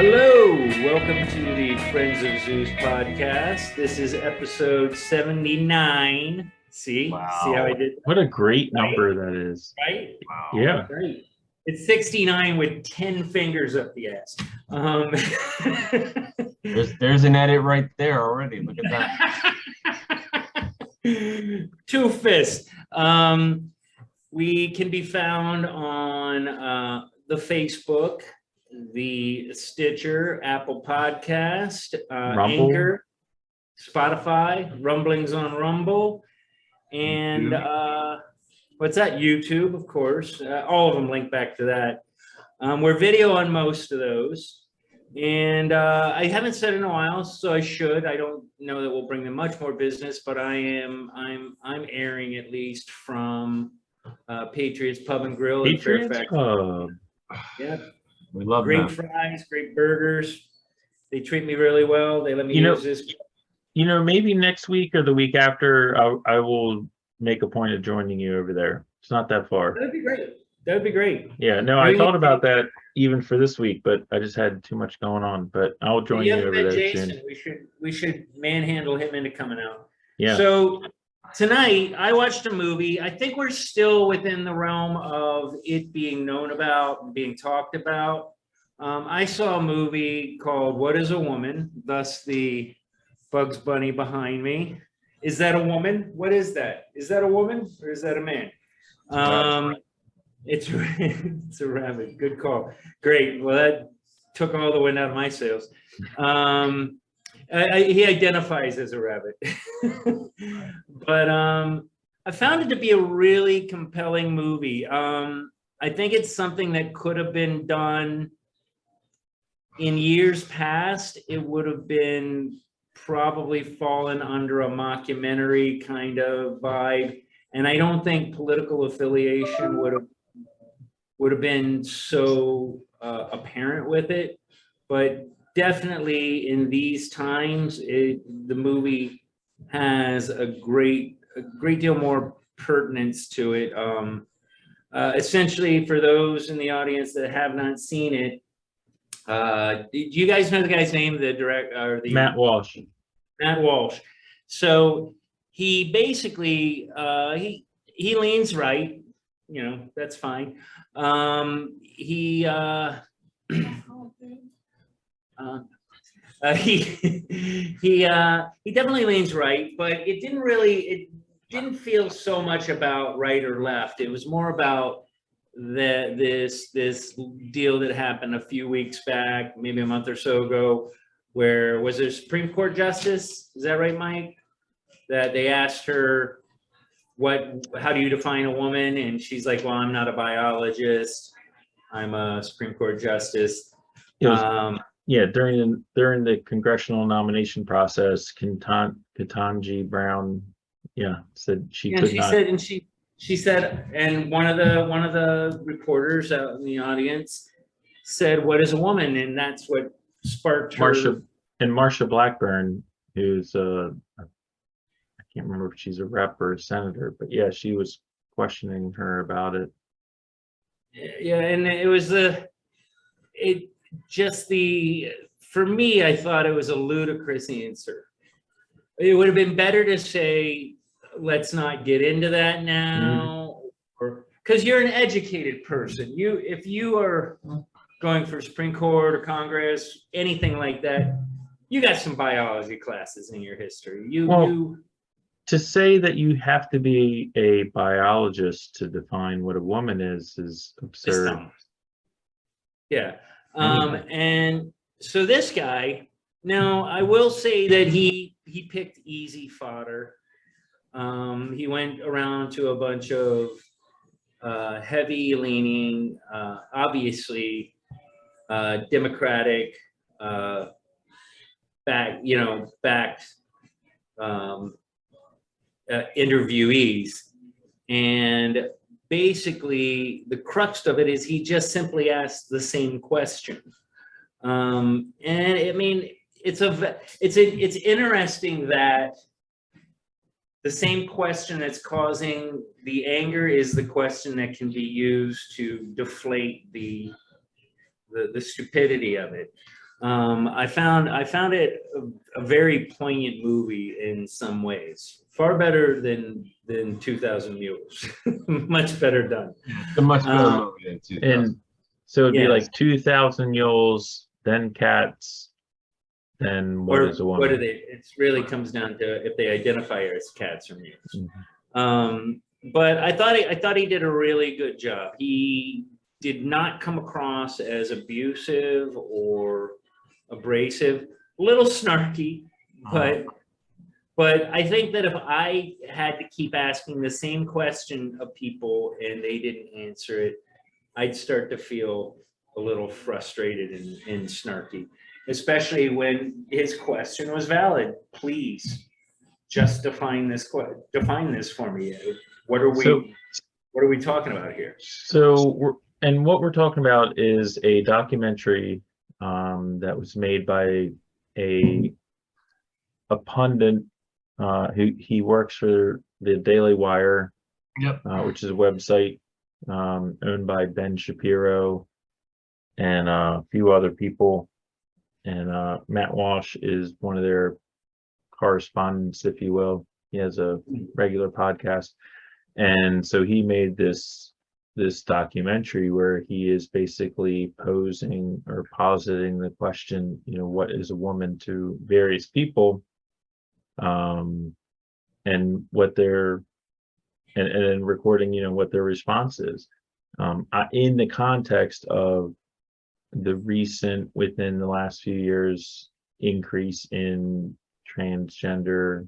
Hello, welcome to the Friends of Zeus podcast. This is episode 79. See? Wow. See how I did that? What a great number that is. Right? Wow. Yeah. Right. It's 69 with 10 fingers up the ass. There's an edit right there already. Look at that. Two fists. We can be found on the Facebook, the Stitcher, Apple Podcast, Anchor, Spotify, Rumblings on Rumble, and what's that? YouTube, of course. All of them link back to that. We're video on most of those, and I haven't said in a while, so I should. I don't know that we'll bring them much more business, but I'm airing at least from Patriots Pub and Grill in Fairfax. Yeah. We love great fries, great burgers. They treat me really well. They let me use this. Maybe next week or the week after, I will make a point of joining you over there. It's not that far. That'd be great. That'd be great. Yeah, no, I thought about that even for this week, but I just had too much going on. But I'll join you over there Jason. soon. We should manhandle him into coming out. Yeah. So tonight I watched a movie. I think we're still within the realm of it being known about and being talked about. I saw a movie called What is a Woman? Thus the Bugs Bunny behind me. Is that a woman? What is that? Is that a woman or is that a man? It's a rabbit. Good call. Great. Well, that took all the wind out of my sails. He identifies as a rabbit. But I found it to be a really compelling movie. I think it's something that could have been done in years past. It would have been probably fallen under a mockumentary kind of vibe. And I don't think political affiliation would have been so apparent with it. But definitely in these times, the movie has a great deal more pertinence to it. Essentially, for those in the audience that have not seen it, do you guys know the guy's name? Matt Walsh. Matt Walsh. So he basically he leans right. That's fine. He definitely leans right, but it didn't feel so much about right or left. It was more about this deal that happened a few weeks back, maybe a month or so ago, where was there a Supreme Court justice? Is that right, Mike? That they asked her, how do you define a woman? And she's like, well, I'm not a biologist. I'm a Supreme Court justice. During the congressional nomination process, Ketanji Brown, said she could not. She said, and one of the reporters out in the audience said, "What is a woman?" And that's what sparked her. Marsha Blackburn, who's I can't remember if she's a rep or a senator, but yeah, she was questioning her about it. Yeah, and it was for me, I thought it was a ludicrous answer. It would have been better to say, let's not get into that now, or because you're an educated person. If you are going for Supreme Court or Congress, anything like that, you got some biology classes in your history. To say that you have to be a biologist to define what a woman is absurd. Yeah. And so this guy, now I will say that he picked easy fodder. He went around to a bunch of heavy leaning, obviously Democratic backed interviewees, and basically the crux of it is he just simply asked the same question. And I mean, it's interesting that the same question that's causing the anger is the question that can be used to deflate the stupidity of it. I found it a very poignant movie in some ways, far better than 2000 Mules. Much better done. It's a much better Um, movie than 2000. And so it'd be Yes. like 2,000 mules, then cats, then what Or is a what woman? do they? It really comes down to if they identify as cats or mules. Mhm. But I thought he did a really good job. He did not come across as abusive or abrasive, a little snarky, but I think that if I had to keep asking the same question of people and they didn't answer it, I'd start to feel a little frustrated and snarky, especially when his question was valid. Please just define this for me. What are So, we talking about here? and what we're talking about is a documentary that was made by a pundit who he works for the Daily Wire, Yep. which is a website owned by Ben Shapiro and a few other people. And Matt Walsh is one of their correspondents, if you will. He has a regular podcast. And so he made this documentary where he is basically posing or positing the question, what is a woman to various people, and what their and then recording, what their response is, in the context of the recent, within the last few years, increase in transgenderism,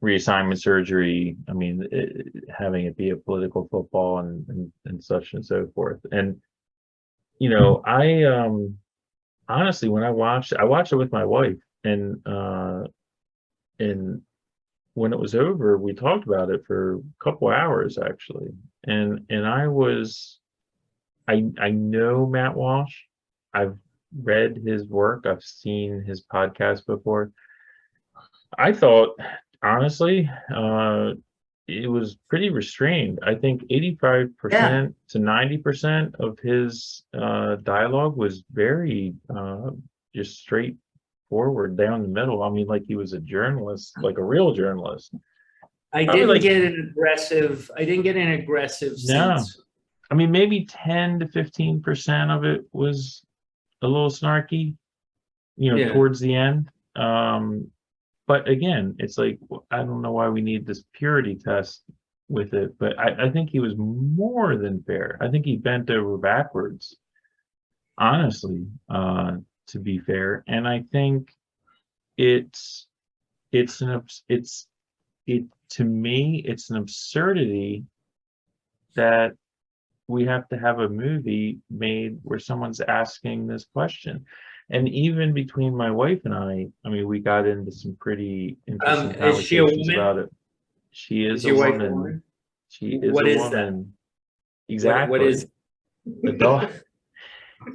reassignment surgery. I mean, having it be a political football and such and so forth. And I honestly, when I watched it with my wife, and when it was over, we talked about it for a couple hours actually. And I know Matt Walsh. I've read his work. I've seen his podcast before. I thought, honestly, it was pretty restrained. I think 85% to 90% of his dialogue was very just straightforward, down the middle. I mean, like he was a journalist, like a real journalist. I didn't get an aggressive No. sense. I mean, maybe 10 to 15% of it was a little snarky, towards the end. But again, it's like, I don't know why we need this purity test with it, but I think he was more than fair. I think he bent over backwards, honestly, to be fair. And I think to me, it's an absurdity that we have to have a movie made where someone's asking this question. And even between my wife and I mean, we got into some pretty interesting Is she a conversations woman? about it. She is your a wife woman. She is What a is woman. that? Exactly. What is the dog?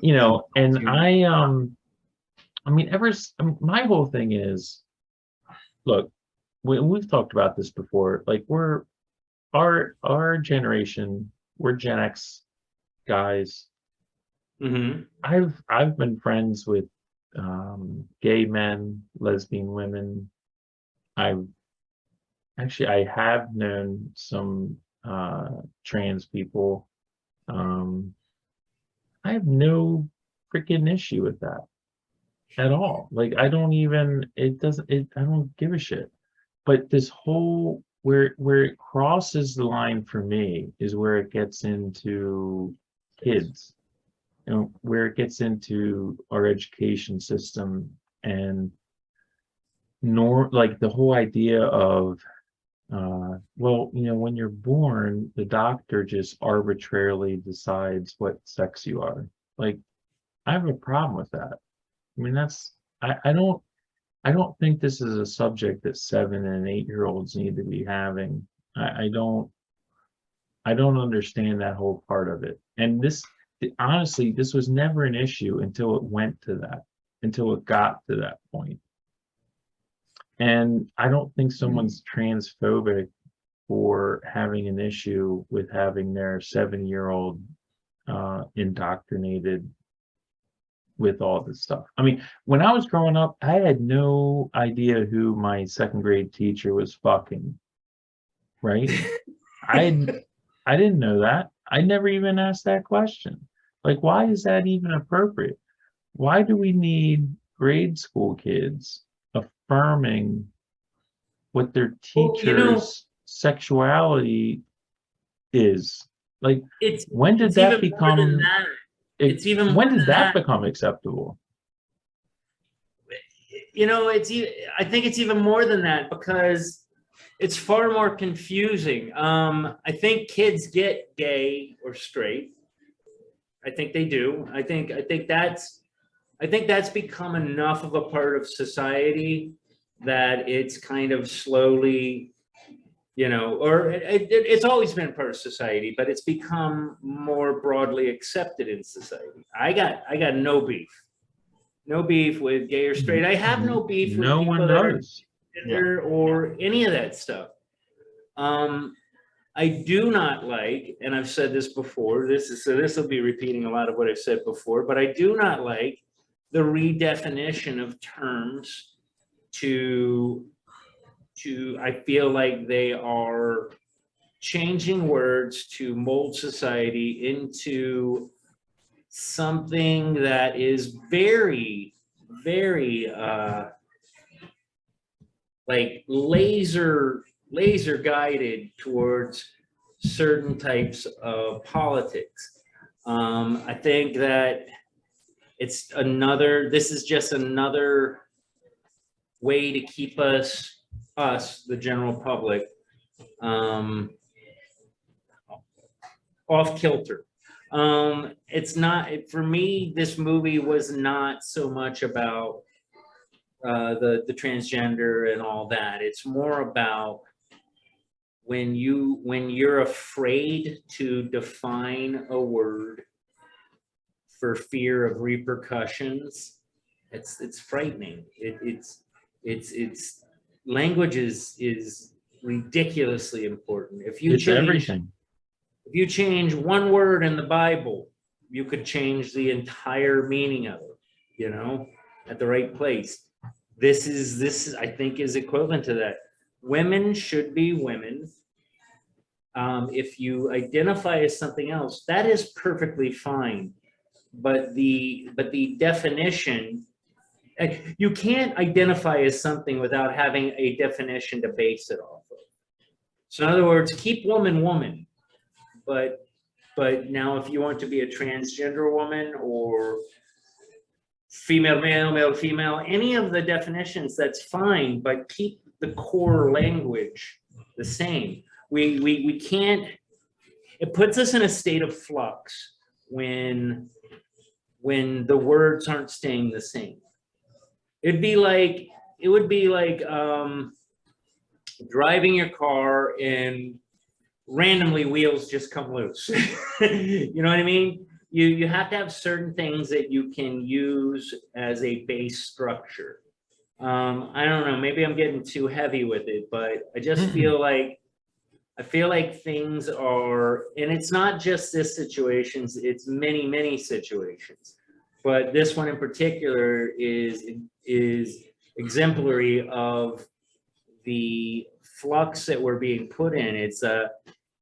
And I mean, my whole thing is, look, we've talked about this before. Like, our generation, we're Gen X guys. Mm-hmm. I've been friends with gay men, lesbian women. I have known some trans people. I have no freaking issue with that at all. Like, I don't give a shit. But this whole, where it crosses the line for me is where it gets into kids, where it gets into our education system, and like the whole idea of well, when you're born, the doctor just arbitrarily decides what sex you are. Like, I have a problem with that. I mean, I don't think this is a subject that 7 and 8-year-olds need to be having. I don't understand that whole part of it. And honestly, this was never an issue until it got to that point. And I don't think someone's transphobic for having an issue with having their 7-year-old indoctrinated with all this stuff. I mean, when I was growing up, I had no idea who my second grade teacher was fucking, right? I didn't know that. I never even asked that question. Like, why is that even appropriate? Why do we need grade school kids affirming what their Well, teacher's sexuality is? Like, when did it's that even more than become that. It's even when more did than that that. become acceptable? I think it's even more than that because it's far more confusing. I think kids get gay or straight. I think they do. I think that's become enough of a part of society that it's kind of slowly, or it's always been part of society, but it's become more broadly accepted in society. I got no beef with gay or straight. I have no beef with No people one that are does. gender or any of that stuff. I do not like, and I've said this before, this will be repeating a lot of what I've said before, but I do not like the redefinition of terms to I feel like they are changing words to mold society into something that is very, very like laser guided towards certain types of politics. I think that this is just another way to keep us, the general public, off kilter. It's not, for me, this movie was not so much about the transgender and all that. It's more about when you're afraid to define a word for fear of repercussions. It's frightening. It's language is ridiculously important. If you change one word in the Bible, you could change the entire meaning of it, at the right place. This I think is equivalent to that. Women should be women. If you identify as something else, that is perfectly fine. But the definition, you can't identify as something without having a definition to base it off of. So in other words, keep woman woman, but now if you want to be a transgender woman or female male, male female, any of the definitions, that's fine, but keep the core language the same. We can't, it puts us in a state of flux when the words aren't staying the same. It would be like driving your car and randomly wheels just come loose. You know what I mean? You have to have certain things that you can use as a base structure. I don't know, maybe I'm getting too heavy with it, but I just feel like things are, and it's not just this situations, it's many situations. But this one in particular is exemplary of the flux that we're being put in. It's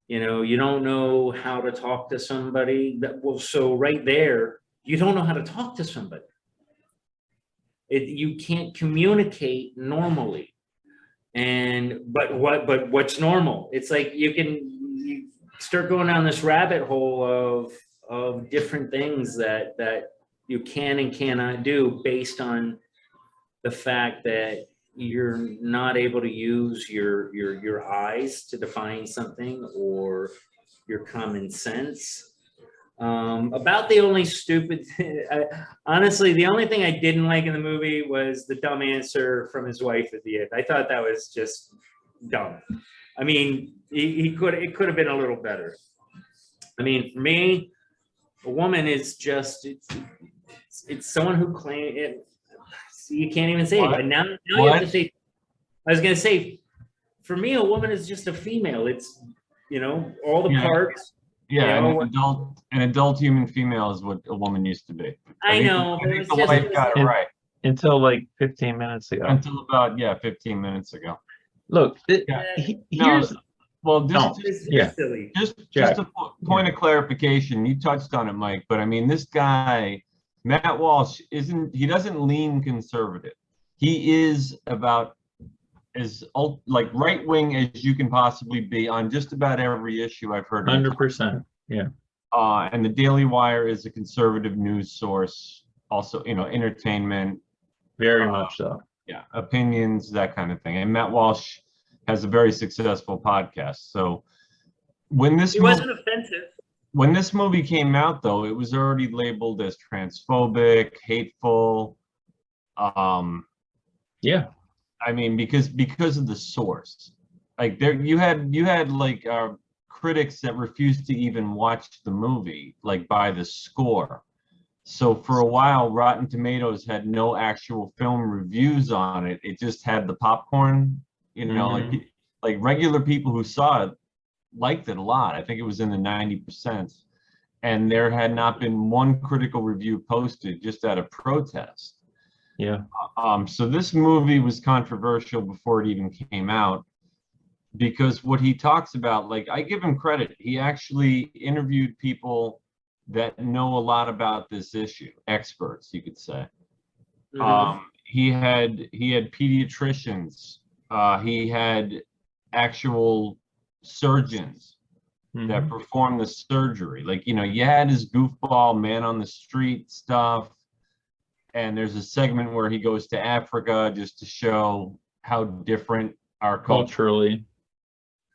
you don't know how to talk to somebody. So right there, you don't know how to talk to somebody. You can't communicate normally. But what's normal? It's like you start going down this rabbit hole of different things that you can and cannot do based on the fact that you're not able to use your eyes to define something or your common sense. About the only stupid, honestly, the only thing I didn't like in the movie was the dumb answer from his wife at the end. I thought that was just dumb. I mean, it could have been a little better. I mean, for me, a woman is just, it's someone who claims it. You can't even say it. But now you have to say, I was going to say, for me, a woman is just a female. It's, all the parts. Yeah, know, an adult human female is what a woman used to be. I know, I but think it's the just wife got it right until like 15 minutes ago. until about 15 minutes ago. Look, Yeah. here's Well, it's yeah. silly. just a point of clarification. You touched on it, Mike, but I mean, this guy, Matt Walsh, he doesn't lean conservative. He is about as like right wing as you can possibly be on just about every issue I've heard. 100%. Yeah. And the Daily Wire is a conservative news source, also, entertainment. Very much so. Yeah, opinions, that kind of thing. And Matt Walsh has a very successful podcast. So He wasn't offensive. when this movie came out, though, it was already labeled as transphobic, hateful. Yeah. I mean, because of the source. Like you had like critics that refused to even watch the movie, like by the score. So for a while, Rotten Tomatoes had no actual film reviews on it. It just had the popcorn, like regular people who saw it liked it a lot. I think it was in the 90%. And there had not been one critical review posted, just out of protest. Yeah. So this movie was controversial before it even came out, because what he talks about, like, I give him credit. He actually interviewed people that know a lot about this issue, experts, you could say. He had pediatricians, he had actual surgeons that performed the surgery. Like, you had his goofball man on the street stuff, and there's a segment where he goes to Africa just to show how different our culturally.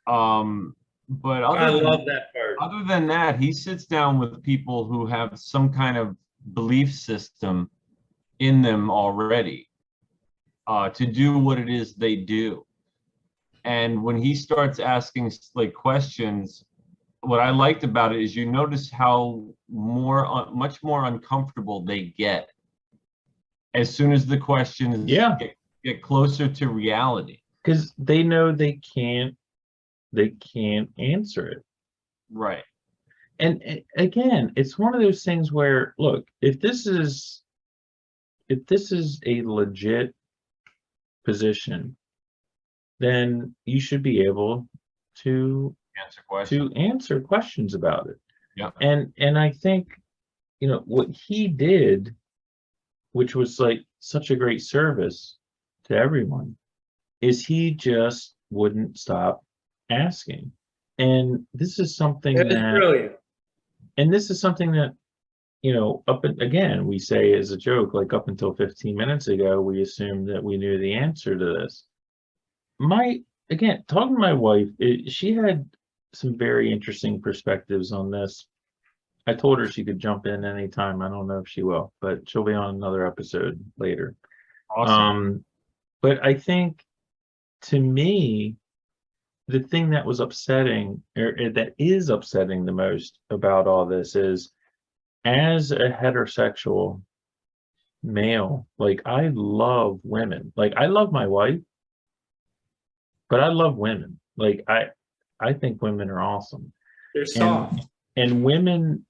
But I love that part. Other than that, he sits down with people who have some kind of belief system in them already, to do what it is they do. And when he starts asking like questions, what I liked about it is you notice how much more uncomfortable they get as soon as the questions get closer to reality, because they know they can't answer it. Right. And again, it's one of those things where, look, if this is a legit position, then you should be able to answer questions about it. Yeah. And I think, what he did, which was like such a great service to everyone, is he just wouldn't stop asking. And this is something Brilliant. And this is something that, again, we say as a joke, like up until 15 minutes ago, we assumed that we knew the answer to this. Talking to my wife, she had some very interesting perspectives on this. I told her she could jump in anytime. I don't know if she will, but she'll be on another episode later. Awesome. But I think, to me, the thing that was upsetting, or that is upsetting the most about all this, is, as a heterosexual male, like, I love women. Like, I love my wife, but I love women. Like, I think women are awesome. They're soft. And women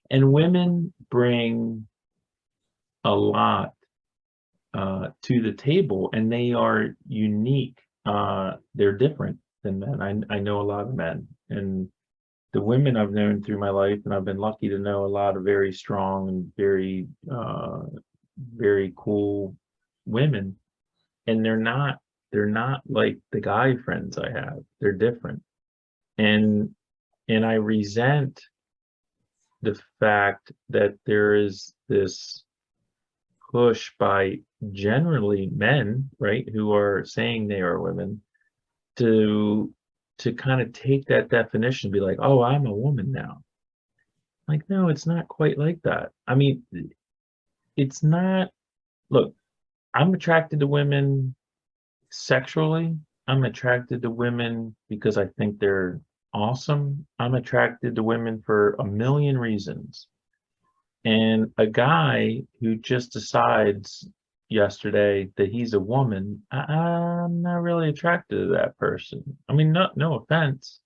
and women bring a lot to the table, and they are unique. They're different than men. I know a lot of men, and the women I've known through my life, and I've been lucky to know a lot of very strong and very very cool women, and they're not like the guy friends I have. They're different, and I resent the fact that there is this push by generally men, right, who are saying they are women, to kind of take that definition and be like, oh, I'm a woman now. Like, no, it's not quite like that. I mean, it's not. Look, I'm attracted to women sexually. I'm attracted to women because I think they're awesome. I'm attracted to women for a million reasons. And a guy who just decides yesterday that he's a woman, I'm not really attracted to that person. I mean, no offense,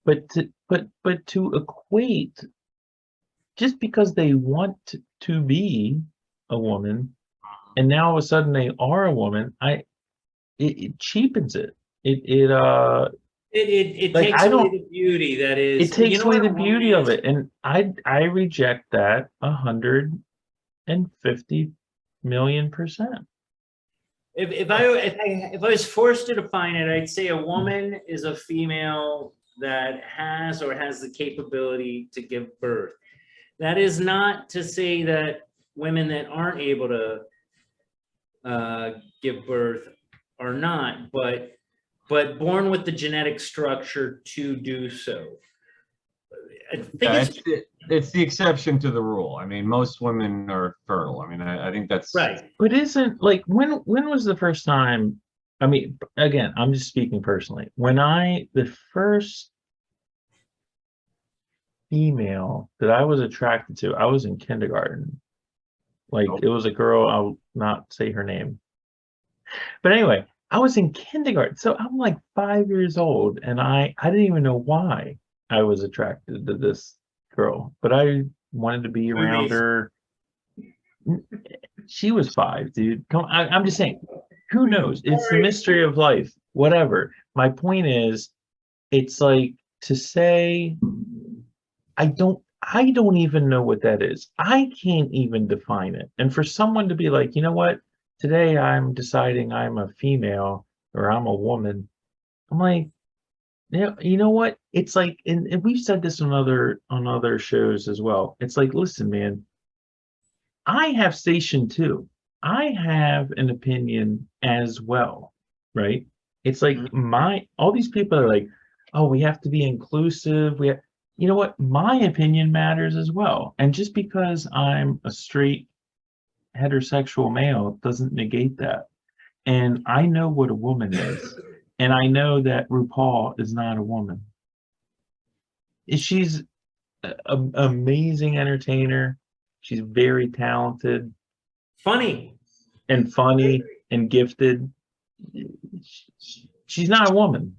but to equate, just because they want to be a woman and now all of a sudden they are a woman, it cheapens it. It Like, takes I away don't, the beauty that it is, takes away what the a woman beauty of is? it, and I reject that 150,000,000%. If I was forced to define it, I'd say a woman is a female that has or has the capability to give birth. That is not to say that women that aren't able to give birth are not, but born with the genetic structure to do so. I think Yeah, it's it's the exception to the rule. I mean, most women are fertile. I mean, I think that's right. But isn't, like, when was the first time? I mean, again, I'm just speaking personally. The first female that I was attracted to, I was in kindergarten. Like, it was a girl, I'll not say her name. But anyway, I was in kindergarten, so I'm like 5 years old, and I didn't even know why I was attracted to this girl, but I wanted to be around her. She was 5, dude. Come, I'm just saying, who knows? It's the mystery of life. Whatever. My point is, it's like, to say, I don't even know what that is. I can't even define it. And for someone to be like, you know what? Today I'm deciding I'm a female or I'm a woman. I'm like, you know what? It's like, and we've said this on other shows as well. It's like, listen, man, I have station too. I have an opinion as well, right? It's like, all these people are like, oh, we have to be inclusive. You know what? My opinion matters as well. And just because I'm a straight heterosexual male doesn't negate that. And I know what a woman is. And I know that RuPaul is not a woman. She's an amazing entertainer. She's very talented Funny. and funny and gifted. She's not a woman.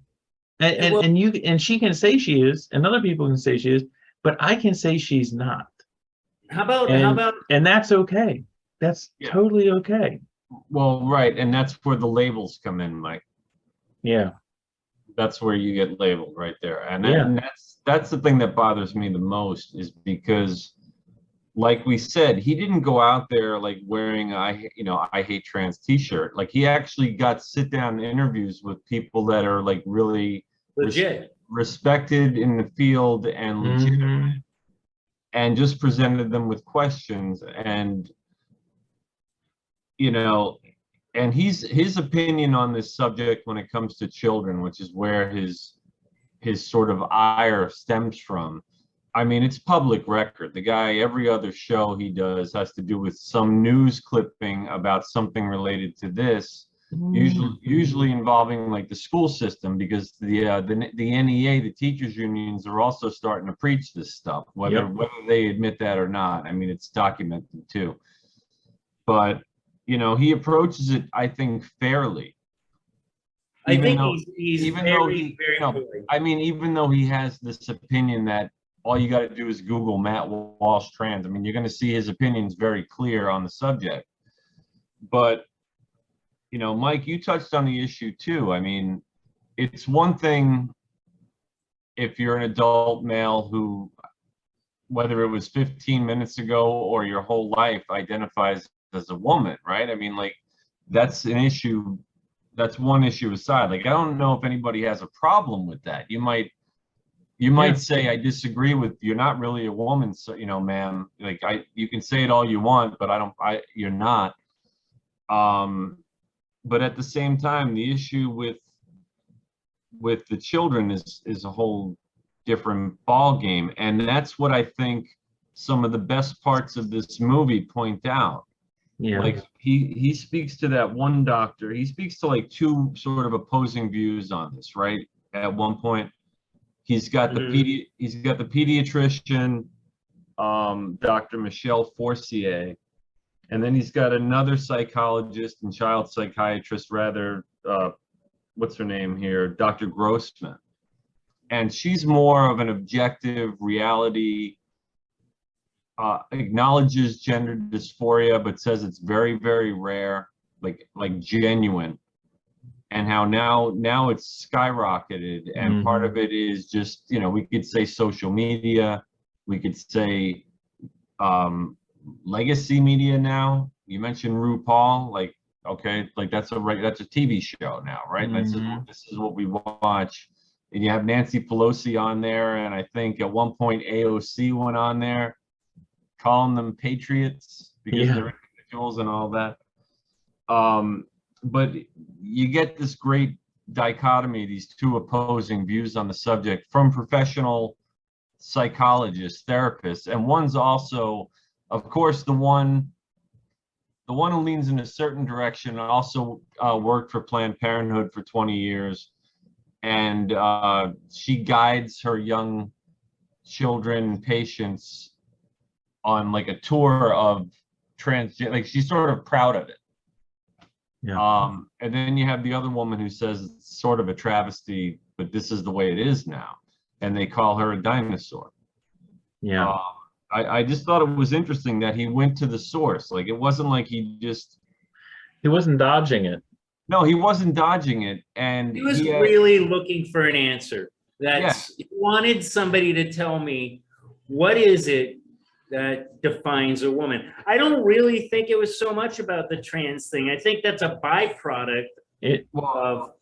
And she can say she is, and other people can say she is, but I can say she's not. How about And that's okay. That's totally okay. well, right, and that's where the labels come in, Mike. Yeah. That's where you get labeled right there, and Yeah. that's the thing that bothers me the most, is because, like we said, he didn't go out there like wearing I hate trans t-shirt. Like, he actually got sit down interviews with people that are like really legit, respected in the field and legitimate, and just presented them with questions. And and his opinion on this subject when it comes to children, which is where his sort of ire stems from. I mean, it's public record. The guy, every other show he does has to do with some news clipping about something related to this, usually involving like the school system, because the NEA, the teachers unions, are also starting to preach this stuff, whether they admit that or not. I mean, it's documented too. But he approaches it, I think, fairly. I think he's very polite. I mean, even though he has this opinion that all you got to do is Google Matt Walsh trans, I mean, you're going to see his opinions very clear on the subject. But, Mike, you touched on the issue too. I mean, it's one thing if you're an adult male who, whether it was 15 minutes ago or your whole life, identifies as a woman, right? I mean, like, that's an issue. That's one issue aside. Like, I don't know if anybody has a problem with that. You might say, I disagree with, you're not really a woman, so, ma'am. Like, you can say it all you want, but you're not. But at the same time, the issue with the children is a whole different ball game, and that's what I think some of the best parts of this movie point out. Yeah. Like, he speaks to that one doctor. He speaks to like two sort of opposing views on this, right? At one point, he's got the pediatrician, Dr. Michelle Forcier, and then he's got another psychologist and child psychiatrist, rather, what's her name here, Dr. Grossman. and she's more of an objective reality, acknowledges gender dysphoria, but says it's very, very rare, like genuine, and how now it's skyrocketed, and part of it is just, you know, we could say social media, we could say legacy media now. You mentioned RuPaul, like, okay, like that's a TV show now, right? This is what we watch. And you have Nancy Pelosi on there, and I think at one point AOC went on there calling them patriots because they're individuals and all that. But you get this great dichotomy, these two opposing views on the subject from professional psychologists, therapists, and one's also, of course, the one who leans in a certain direction also worked for Planned Parenthood for 20 years, and she guides her young children, patients, on like a tour of transgender, like she's sort of proud of it. Yeah. And then you have the other woman who says it's sort of a travesty, but this is the way it is now, and they call her a dinosaur. Yeah. I just thought it was interesting that he went to the source. Like, it wasn't like he wasn't dodging it. No, he wasn't dodging it, and he was really looking for an answer. He wanted somebody to tell me, what is it that defines a woman? I don't really think it was so much about the trans thing. I think that's a byproduct of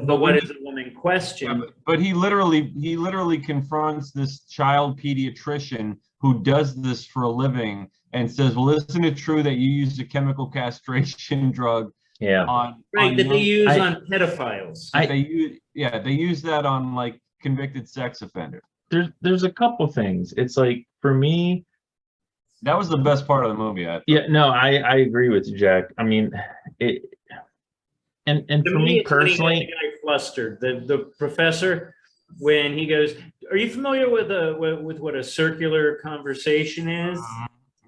the what is a woman question. Yeah, but he literally confronts this child pediatrician who does this for a living and says, well, isn't it true that you use a chemical castration drug that they use on pedophiles? They use that on like convicted sex offenders. There's a couple things. It's like, for me, that was the best part of the movie. I agree with you, Jack. I mean, and for me personally, I flustered the professor when he goes, "Are you familiar with what a circular conversation is?"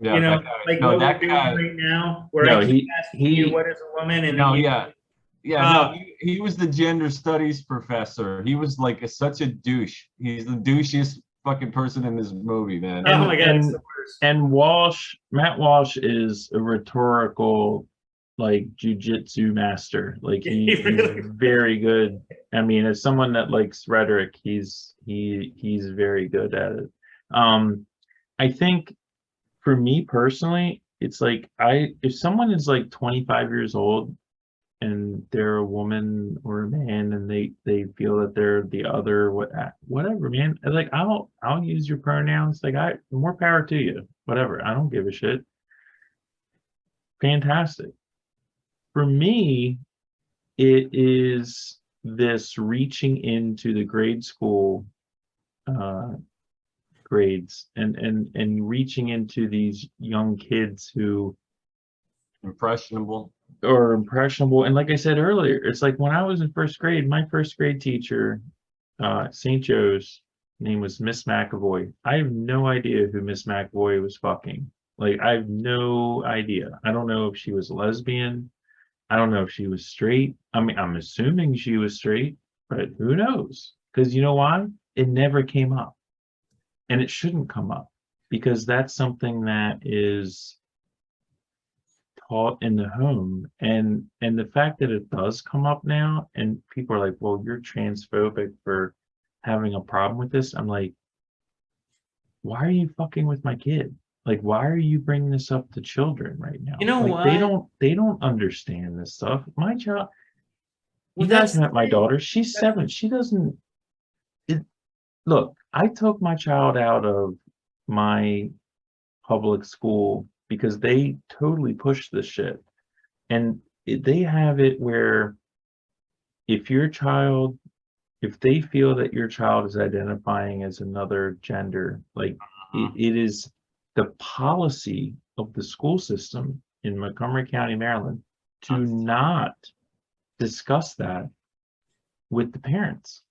Yeah, you know, like what we're doing right now, where I keep asking you what is a woman, and he was the gender studies professor. He was like such a douche. He's the douchiest fucking person in this movie, man. Oh my god, it's the worst. And Matt Walsh is a rhetorical, like, jujitsu master. Like, he's very good. I mean, as someone that likes rhetoric, he's very good at it. I think for me personally, it's like, if someone is like 25 years old and they're a woman or a man and they feel that they're the other, whatever, man, like, I'll use your pronouns. Like, more power to you, whatever. I don't give a shit. Fantastic. For me, it is this reaching into the grade school grades and reaching into these young kids who impressionable. And like I said earlier, it's like when I was in first grade, my first grade teacher, St. Joe's, name was Miss McAvoy. I have no idea who Miss McAvoy was fucking. Like, I have no idea. I don't know if she was lesbian. I don't know if she was straight. I mean, I'm assuming she was straight, but who knows? Because you know why? It never came up. And it shouldn't come up, because that's something that is taught in the home. And the fact that it does come up now, and people are like, well, you're transphobic for having a problem with this. I'm like, why are you fucking with my kid? Like, why are you bringing this up to children right now? You know what? They don't understand this stuff. My child, you guys met my daughter. She's 7. She doesn't. Look, I took my child out of my public school because they totally push this shit. And they have it where if they feel that your child is identifying as another gender, like, it is the policy of the school system in Montgomery County, Maryland, to not discuss that with the parents.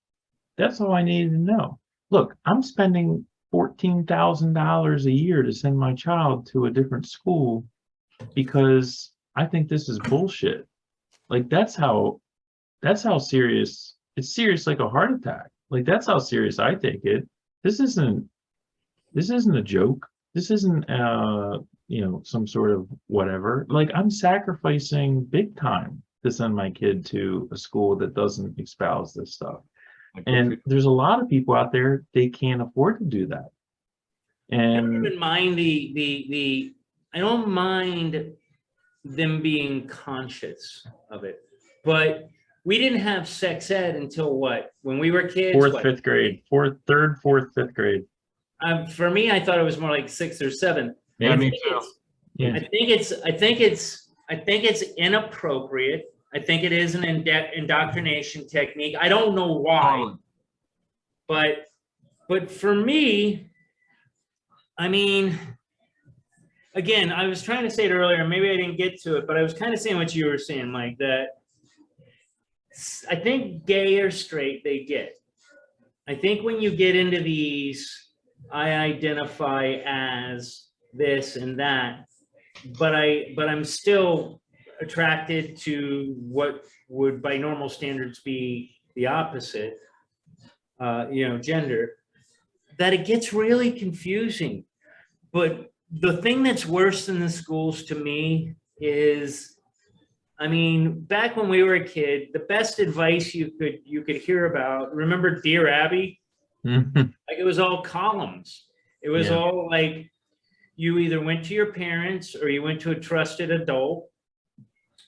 That's all I needed to know. Look, I'm spending $14,000 a year to send my child to a different school because I think this is bullshit. Like, that's how serious. It's serious, like a heart attack. Like that's how serious I take it. This isn't a joke. This isn't some sort of whatever. Like I'm sacrificing big time to send my kid to a school that doesn't espouse this stuff. And there's a lot of people out there, they can't afford to do that. I don't And even mind I don't mind them being conscious of it, but we didn't have sex ed until what? When we were kids? fourth, what? fifth grade, third, fourth, fifth grade. For me, I thought it was more like sixth or seventh. Yeah, me too. Yeah. I think it's inappropriate. I think it is an indoctrination technique. I don't know why, but for me, I mean, again, I was trying to say it earlier, maybe I didn't get to it, but I was kind of saying what you were saying, Mike, that I think gay or straight, they get. I think when you get into these, I identify as this and that, but I'm still attracted to what would by normal standards be the opposite, gender, that it gets really confusing. But the thing that's worse than the schools to me is, I mean, back when we were a kid, the best advice you could hear about, remember Dear Abby? Like it was all columns. It was all like you either went to your parents or you went to a trusted adult,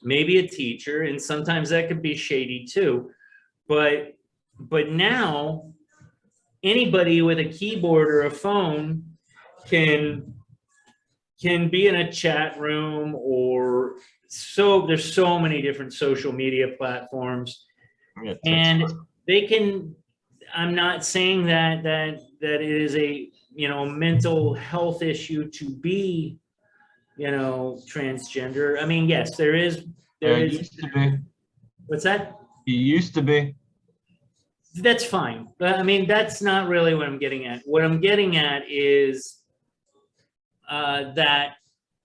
maybe a teacher, and sometimes that could be shady too. But now anybody with a keyboard or a phone can be in a chat room, or there's so many different social media platforms, and they can. I'm not saying that it is a mental health issue to be transgender. I mean, yes, there is. It used to be. What's that? It used to be. That's fine. But I mean, that's not really what I'm getting at. What I'm getting at is that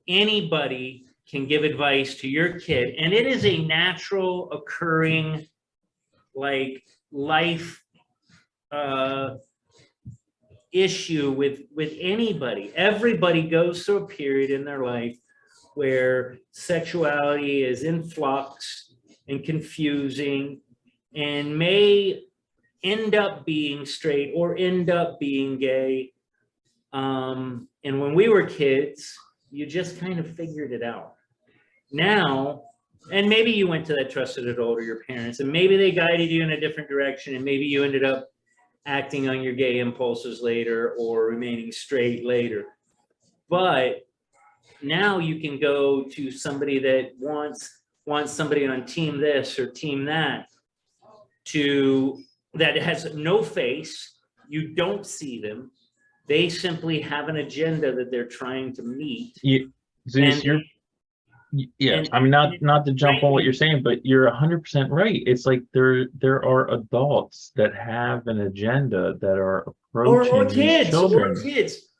anybody can give advice to your kid, and it is a natural occurring, like, life issue with anybody. Everybody goes through a period in their life where sexuality is in flux and confusing and may end up being straight or end up being gay. And when we were kids, you just kind of figured it out. Now, and maybe you went to that trusted adult or your parents, and maybe they guided you in a different direction, and maybe you ended up acting on your gay impulses later or remaining straight later. But now you can go to somebody that wants somebody on team this or team that, that has no face. You don't see them. They simply have an agenda that they're trying to meet. Zeus, I mean, not to jump on what you're saying, but you're 100% right. It's like there are adults that have an agenda that are approaching or kids, children.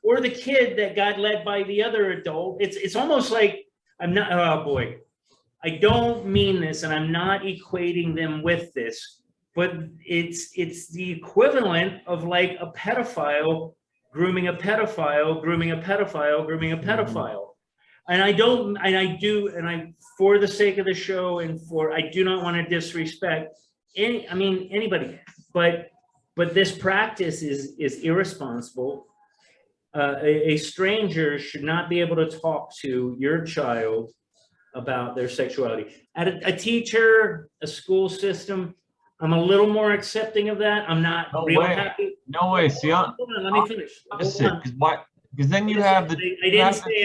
or the kid that got led by the other adult. It's almost like oh boy, I don't mean this, and I'm not equating them with this, but it's the equivalent of like a pedophile grooming a pedophile, grooming a pedophile, grooming a pedophile. And for the sake of the show, and I do not want to disrespect anybody, but this practice is irresponsible. A stranger should not be able to talk to your child about their sexuality. At a teacher, a school system, I'm a little more accepting of that. I'm not happy. No way. See, hold on, let me finish. Because then you have the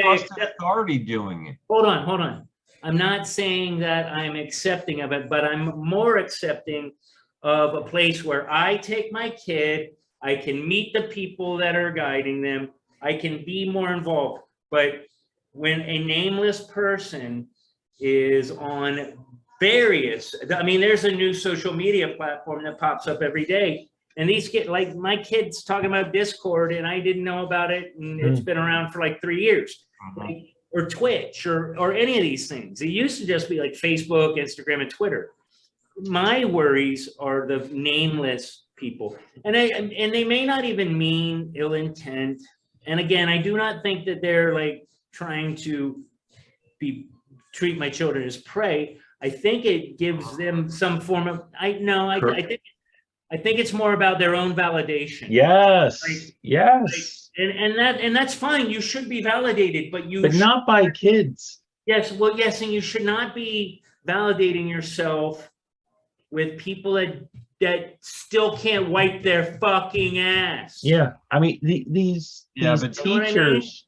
trusted authority doing it. Hold on. I'm not saying that I'm accepting of it, but I'm more accepting of a place where I take my kid, I can meet the people that are guiding them, I can be more involved. But when a nameless person is on there's a new social media platform that pops up every day. And these kids, like my kid's talking about Discord, and I didn't know about it, and it's been around for like 3 years, or Twitch, or any of these things. It used to just be like Facebook, Instagram, and Twitter. My worries are the nameless people, and they may not even mean ill intent. And again, I do not think that they're like trying to treat my children as prey. I think it gives them some form of, I think it's more about their own validation. Yes, Like, yes. And that's fine. You should be validated, but not by kids. Yes, well, yes, and you should not be validating yourself with people that still can't wipe their fucking ass. Yeah, I mean these teachers.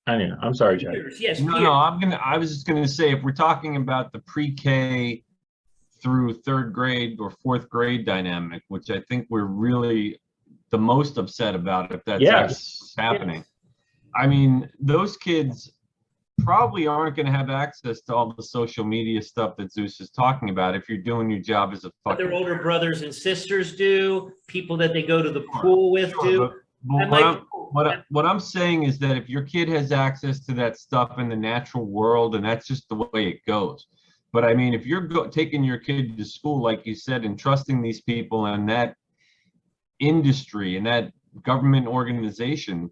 I mean, I'm sorry, Jack. Yes, no, I was just gonna say, if we're talking about the pre-K through third grade or fourth grade dynamic, which I think we're really the most upset about, if that's actually what's happening. Yes. I mean, those kids probably aren't going to have access to all the social media stuff that Zeus is talking about if you're doing your job as a fucking... But their older brothers and sisters do, people that they go to the pool with do. What I'm saying is that if your kid has access to that stuff in the natural world, and that's just the way it goes. But I mean, if you're taking your kid to school, like you said, and trusting these people and that industry and that government organization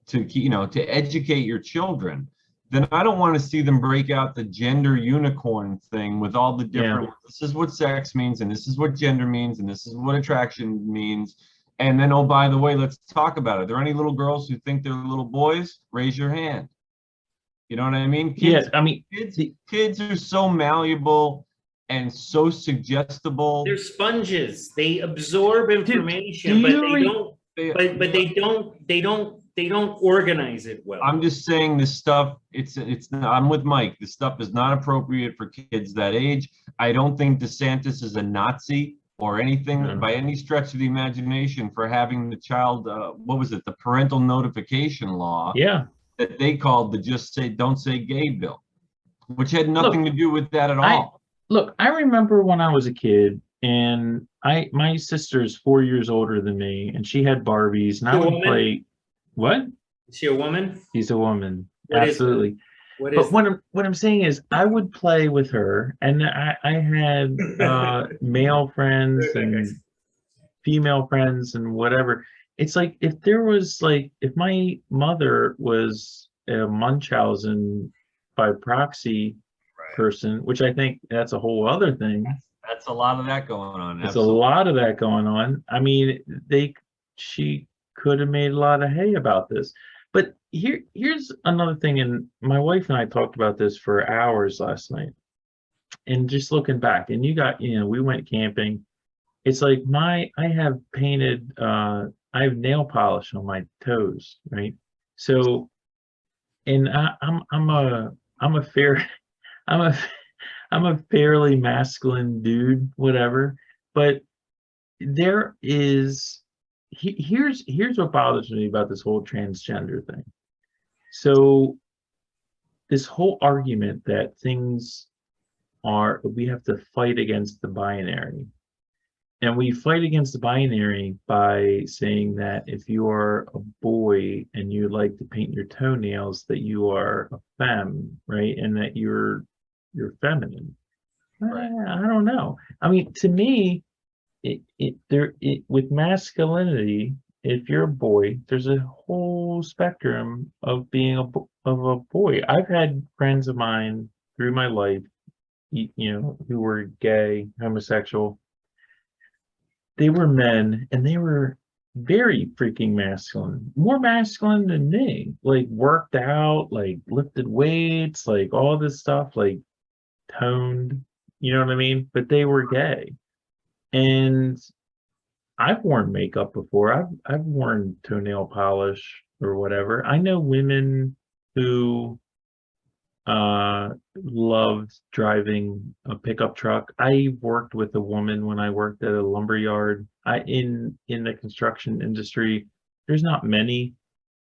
to, to educate your children, then I don't want to see them break out the gender unicorn thing with all the different, this is what sex means, and this is what gender means, and this is what attraction means. And then, oh, by the way, let's talk about it. Are there any little girls who think they're little boys? Raise your hand. You know what I mean? Kids, I mean, kids are so malleable and so suggestible. They're sponges. They absorb information, but they don't organize it well. I'm just saying this stuff, I'm with Mike. This stuff is not appropriate for kids that age. I don't think DeSantis is a Nazi or anything by any stretch of the imagination for having the child, what was it, the parental notification law that they called the don't say gay bill, which had nothing to do with that at all. Look, I remember when I was a kid, and my sister is 4 years older than me, and she had Barbies, and I would play. What? Is she a woman? She's a woman. Absolutely. But what I'm saying is, I would play with her, and I had male friends and female friends and whatever. It's like if my mother was a Munchausen by proxy person, which I think that's a whole other thing. That's a lot of that going on. There's a lot of that going on. I mean, she could have made a lot of hay about this. But here's another thing, and my wife and I talked about this for hours last night. And just looking back, and we went camping. It's like I have painted, I have nail polish on my toes, right? So, and I'm a fairly masculine dude, whatever. But here's what bothers me about this whole transgender thing. So this whole argument that we have to fight against the binary. And we fight against the binary by saying that if you are a boy and you like to paint your toenails, that you are a femme, right? And that you're feminine. Right. I don't know. I mean, to me, with masculinity, if you're a boy, there's a whole spectrum of being a boy. I've had friends of mine through my life, who were gay, homosexual. They were men, and they were very freaking masculine, more masculine than me. Like worked out, like lifted weights, like all this stuff, like toned. You know what I mean? But they were gay. And I've worn makeup before. I've worn toenail polish or whatever. I know women who loved driving a pickup truck. I worked with a woman when I worked at a lumber yard. In the construction industry, there's not many,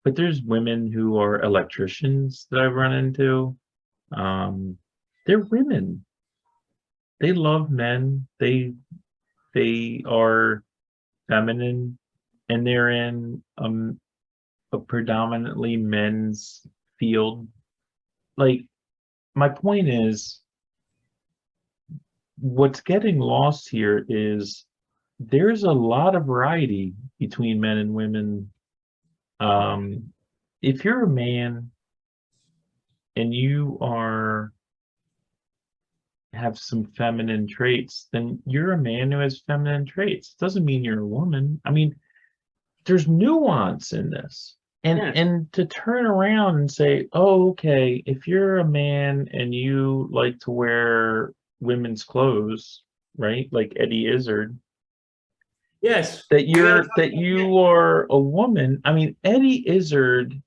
but there's women who are electricians that I've run into. They're women. They love men. They are feminine, and they're in a predominantly men's field. Like, my point is, what's getting lost here is there's a lot of variety between men and women. If you're a man and you have some feminine traits, then you're a man who has feminine traits. Doesn't mean you're a woman. I mean, there's nuance in this. And to turn around and say, oh, okay, if you're a man and you like to wear women's clothes, right? Like Eddie Izzard. Yes. That you are a woman. I mean, Eddie Izzard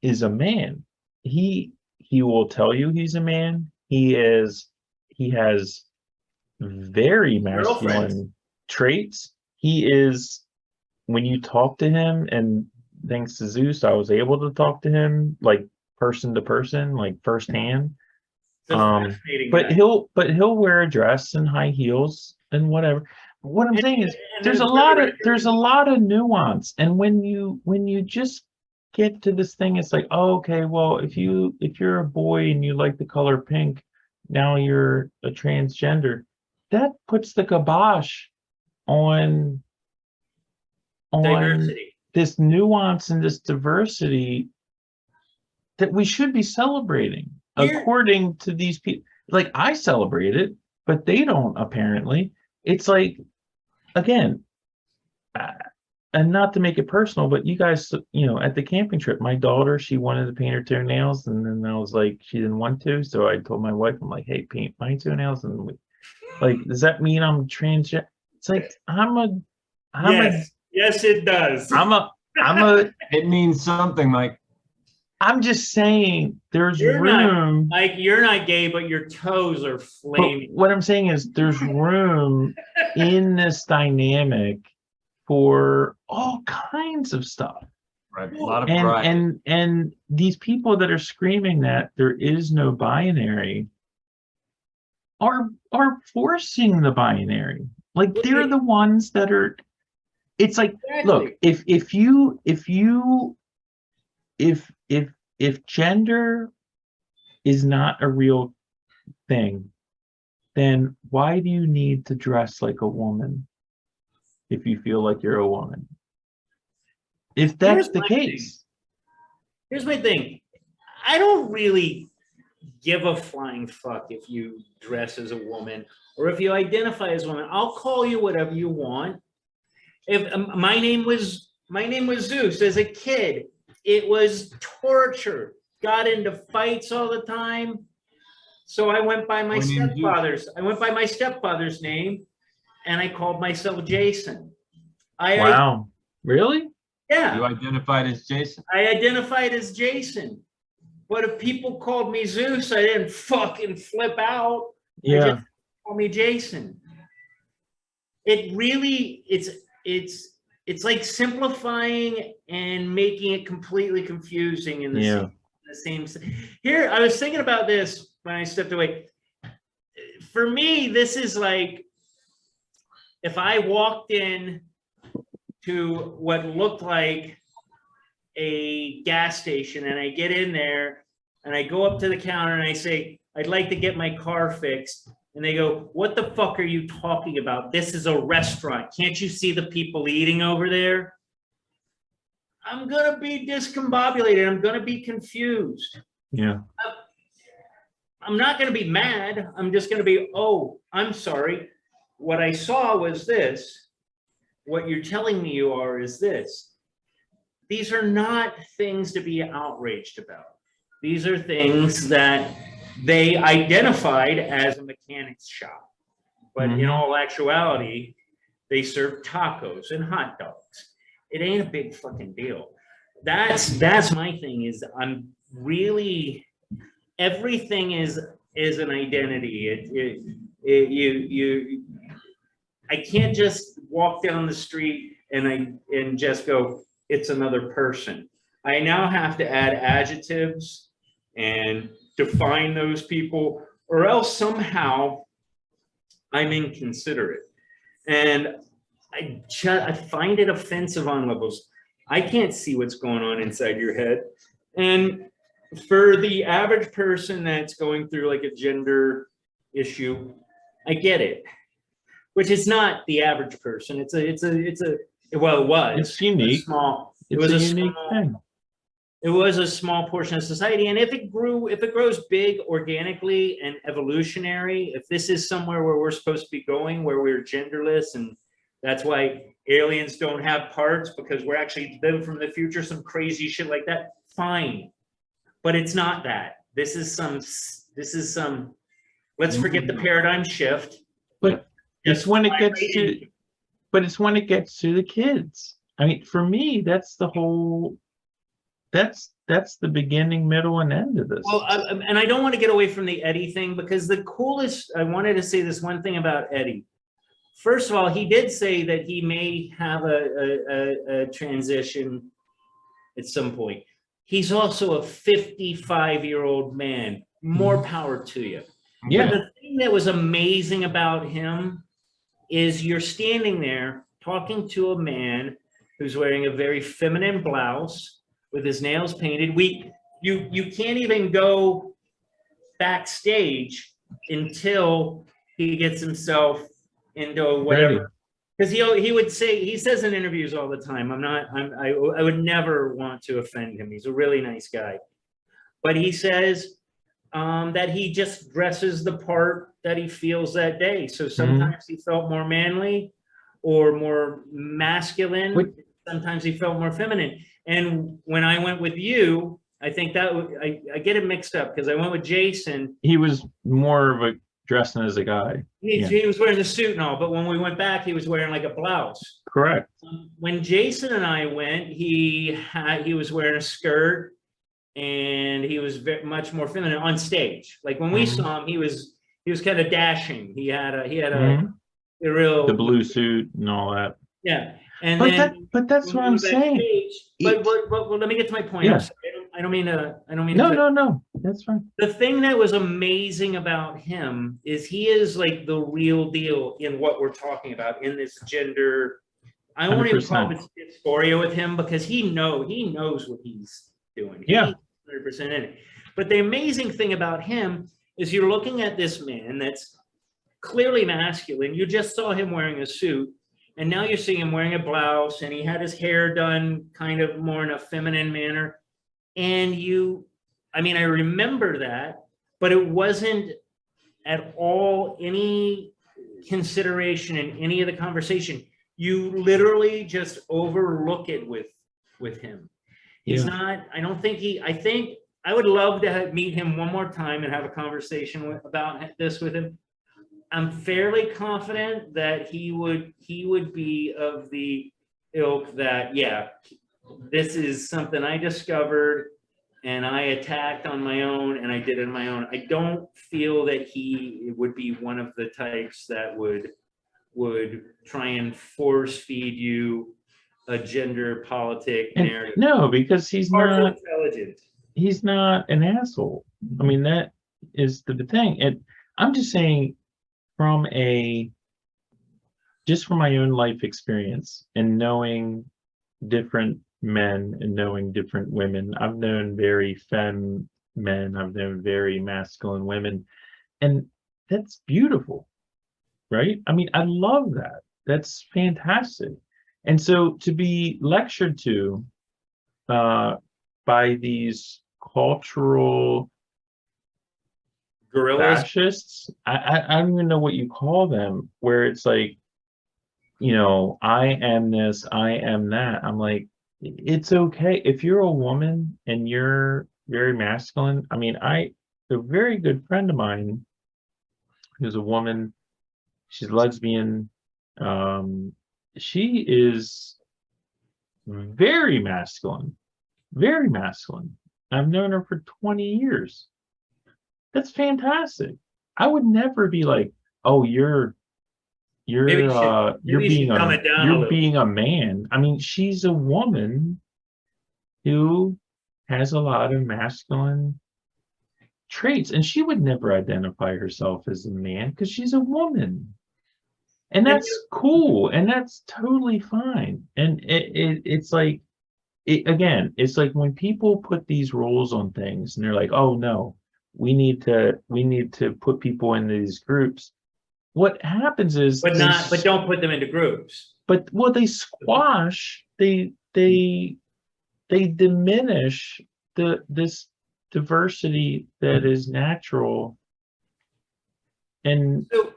is a man. He will tell you he's a man. He has very masculine traits. He is, when you talk to him, and thanks to Zeus, I was able to talk to him like person to person, like firsthand. But he'll wear a dress and high heels and whatever. What I'm saying is there's a lot of nuance. And when you just get to this thing, it's like, oh, okay, well, if you're a boy and you like the color pink, now you're a transgender. That puts the kibosh on diversity, this nuance and this diversity that we should be celebrating according to these people. Like, I celebrate it, but they don't, apparently. It's like, again, and not to make it personal, but you guys, at the camping trip, my daughter, she wanted to paint her toenails, and then I was like, she didn't want to, so I told my wife, I'm like, hey, paint my toenails. And like, does that mean I'm transgender? It's like, yes, it does. It means something, Mike. I'm just saying there's room. You're not gay, but your toes are flaming. What I'm saying is there's room in this dynamic for all kinds of stuff. Right. A lot of variety. And these people that are screaming that there is no binary are forcing the binary. Like, they're the ones that are. It's like, look, if gender is not a real thing, then why do you need to dress like a woman if you feel like you're a woman? If that's the case. Here's my thing. I don't really give a flying fuck if you dress as a woman or if you identify as a woman. I'll call you whatever you want. If my name was Zeus as a kid, it was torture. Got into fights all the time. So I went by my stepfather's. I went by my stepfather's name, and I called myself Jason. Wow. Really? Yeah. You identified as Jason? I identified as Jason. But if people called me Zeus, I didn't fucking flip out. Yeah. I just called me Jason. It really, it's like simplifying and making it completely confusing in the same. Here, I was thinking about this when I stepped away. For me, this is like if I walked in to what looked like a gas station and I get in there and I go up to the counter and I say, I'd like to get my car fixed. And they go, what the fuck are you talking about? This is a restaurant. Can't you see the people eating over there? I'm going to be discombobulated. I'm going to be confused. Yeah. I'm not going to be mad. I'm just going to be, oh, I'm sorry. What I saw was this. What you're telling me you are is this. These are not things to be outraged about. These are things that they identified as a mechanic's shop. But in all actuality, they serve tacos and hot dogs. It ain't a big fucking deal. That's my thing is I'm really, everything is an identity. I can't just walk down the street and just go, it's another person. I now have to add adjectives and define those people, or else somehow I'm inconsiderate. And I find it offensive on levels. I can't see what's going on inside your head. And for the average person that's going through like a gender issue, I get it. which is not the average person. Well, it was. It's unique. It was a a unique small thing. It was a small portion of society, and if it grows big organically and evolutionary, if this is somewhere where we're supposed to be going, where we're genderless, and that's why aliens don't have parts because we're actually living from the future, some crazy shit like that, fine. But it's not that. This is some, let's forget the paradigm shift. But it's when it gets to, the kids. I mean, for me, that's the whole, that's the beginning, middle, and end of this. Well, and I don't want to get away from the Eddie thing, because I wanted to say this one thing about Eddie. First of all, he did say that he may have a transition at some point. He's also a 55-year-old man. More power to you. Yeah. But the thing that was amazing about him is you're standing there talking to a man who's wearing a very feminine blouse with his nails painted. You can't even go backstage until he gets himself into whatever. Because he would say, he says in interviews all the time, I would never want to offend him. He's a really nice guy. But he says that he just dresses the part that he feels that day. So sometimes he felt more manly or more masculine. Sometimes he felt more feminine. And when I went with you, I think that I get it mixed up, because I went with Jason. He was more of a dressing as a guy. He was wearing the suit and all, but when we went back, he was wearing like a blouse. Correct. When Jason and I went, he was wearing a skirt, and he was much more feminine on stage. Like when we saw him, he was kind of dashing. He had a real, the blue suit and all that. Yeah. And but that's what I'm saying. But let me get to my point. Yeah. I don't mean to. No, that's fine. The thing that was amazing about him is he is like the real deal in what we're talking about in this gender. I won't even call it dysphoria with him, because he knows what he's doing. Yeah. He's 100% in it. But the amazing thing about him is you're looking at this man that's clearly masculine. You just saw him wearing a suit. And now you're seeing him wearing a blouse, and he had his hair done kind of more in a feminine manner. And I remember that, but it wasn't at all any consideration in any of the conversation. You literally just overlook it with him. He's not, I think I would love to meet him one more time and have a conversation about this with him. I'm fairly confident that he would be of the ilk that, yeah, this is something I discovered and I attacked on my own, and I did it on my own. I don't feel that he would be one of the types that would try and force feed you a gender politic narrative. No, because he's not intelligent. He's not an asshole. I mean, that is the thing. And I'm just saying, just from my own life experience and knowing different men and knowing different women, I've known very femme men, I've known very masculine women, and that's beautiful, right? I mean, I love that. That's fantastic. And so to be lectured to by these cultural Gorillas, fascists, I don't even know what you call them, where it's like, I am this, I am that. I'm like, it's okay if you're a woman and you're very masculine. I mean, a very good friend of mine who's a woman, she's lesbian. She is very masculine, very masculine. I've known her for 20 years. That's fantastic. I would never be like, oh, you're being a man. I mean, she's a woman who has a lot of masculine traits, and she would never identify herself as a man because she's a woman. And that's cool, and that's totally fine. And it's like, it's like when people put these rules on things and they're like, oh no, we need to put people in these groups. what happens is, but don't put them into groups. but well, they squash, they diminish this diversity that is natural, and So,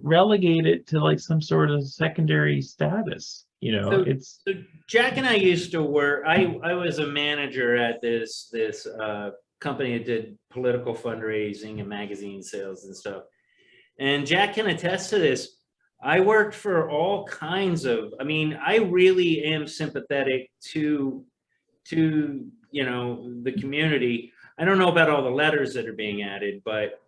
relegate it to like some sort of secondary status. so Jack and I used to work. I was a manager at this company that did political fundraising and magazine sales and stuff. And Jack can attest to this. I worked for all kinds of, I mean, I really am sympathetic to the community. I don't know about all the letters that are being added, but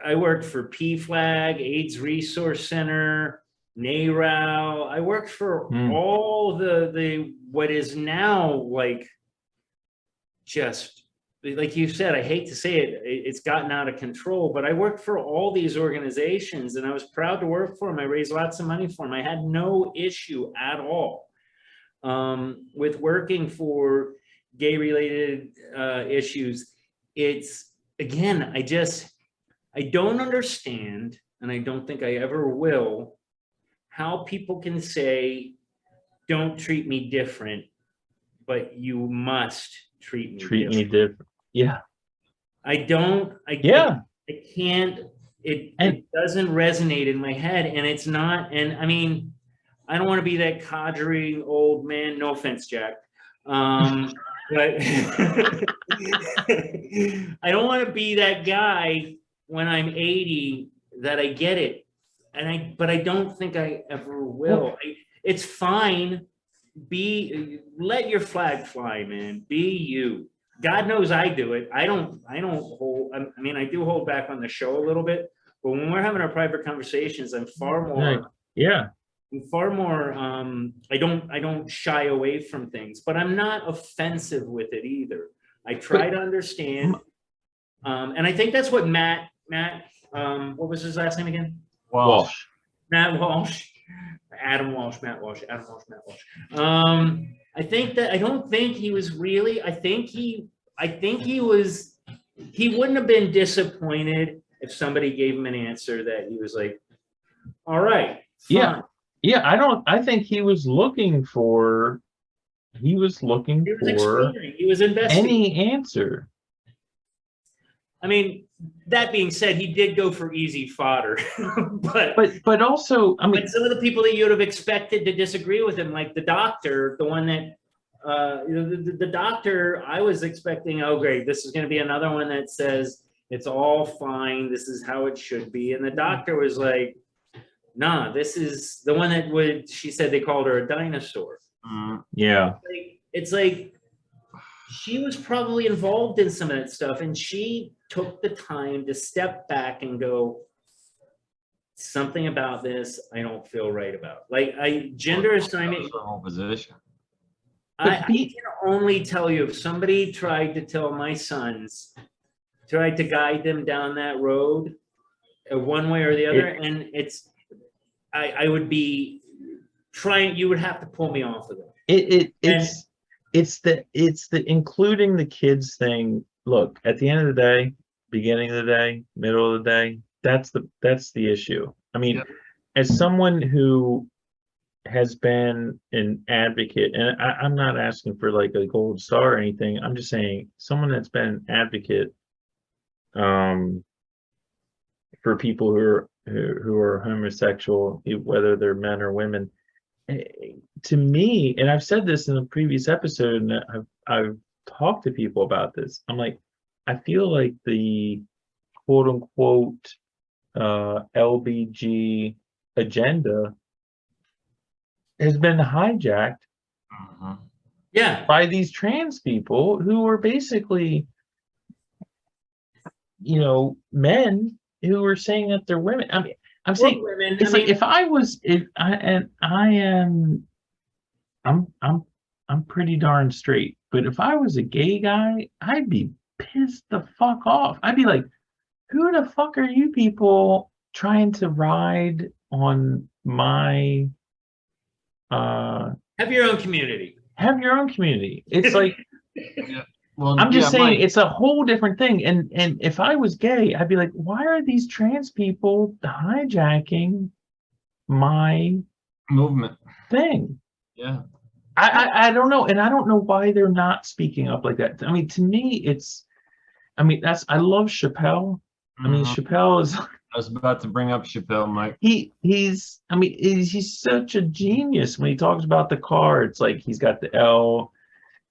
I worked for PFLAG, AIDS Resource Center, NARAL. I worked for all the what is now like, just like you said, I hate to say it, it's gotten out of control, but I worked for all these organizations and I was proud to work for them. I raised lots of money for them. I had no issue at all with working for gay related issues. It's, again, I don't understand, and I don't think I ever will, how people can say, don't treat me different, but you must treat me different. Yeah. I can't, it doesn't resonate in my head, and it's not, and I mean, I don't want to be that codgering old man, no offense, Jack. But I don't want to be that guy when I'm 80 that I get it. But I don't think I ever will. It's fine. Let your flag fly, man. Be you. God knows I do it. I don't hold, I mean, I do hold back on the show a little bit, but when we're having our private conversations, I'm far more, I don't shy away from things, but I'm not offensive with it either. I try to understand. And I think that's what Matt, what was his last name again? Walsh. Matt Walsh. Adam Walsh, Matt Walsh, Adam Walsh, Matt Walsh. I don't think he was really, I think he wouldn't have been disappointed if somebody gave him an answer that he was like, all right, fine. I think he was looking for he was investigating any answer. I mean, that being said, he did go for easy fodder, but also, I mean, some of the people that you would have expected to disagree with him, like the doctor, the one that, the doctor, I was expecting, oh great, this is going to be another one that says it's all fine, this is how it should be, and the doctor was like, nah, this is the one that she said they called her a dinosaur. Yeah. It's like she was probably involved in some of that stuff, and she took the time to step back and go, something about this I don't feel right about. Like gender assignment. Position. I can only tell you, if somebody tried to tell my sons, tried to guide them down that road, one way or the other, and I would be trying. You would have to pull me off of it. It's the including the kids thing. Look, at the end of the day, beginning of the day, middle of the day, that's the issue. I mean, as someone who has been an advocate, and I'm not asking for like a gold star or anything, I'm just saying someone that's been an advocate for people who are homosexual, whether they're men or women. To me, and I've said this in a previous episode, and I've talked to people about this, I'm like, I feel like the quote unquote LBG agenda has been hijacked by these trans people who are basically, men who are saying that they're women. I mean, I'm saying women. It's like I'm pretty darn straight, but if I was a gay guy, I'd be pissed the fuck off. I'd be like, who the fuck are you people trying to ride on my have your own community. Have your own community. It's like Well, I'm just yeah, saying Mike, it's a whole different thing. And if I was gay, I'd be like, why are these trans people hijacking my movement. thing? Yeah. I don't know. And I don't know why they're not speaking up like that. I mean, to me, I love Chappelle. I mean, Mhm. Chappelle is I was about to bring up Chappelle, Mike. he's such a genius when he talks about the cards. Like he's got the L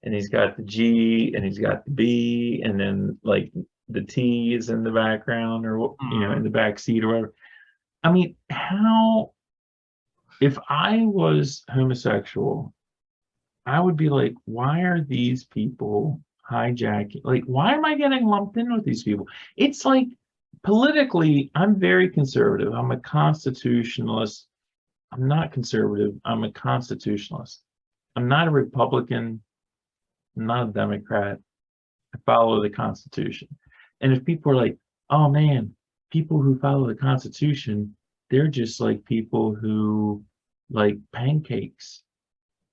and he's got the G and he's got the B and then like the T is in the background or in the back seat or whatever. I mean, how if I was homosexual, I would be like, why are these people hijacking? Like, why am I getting lumped in with these people? It's like politically, I'm very conservative. I'm a constitutionalist. I'm not conservative. I'm a constitutionalist. I'm not a Republican. I'm not a Democrat. I follow the Constitution. And if people are like, oh man, people who follow the Constitution, they're just like people who like pancakes.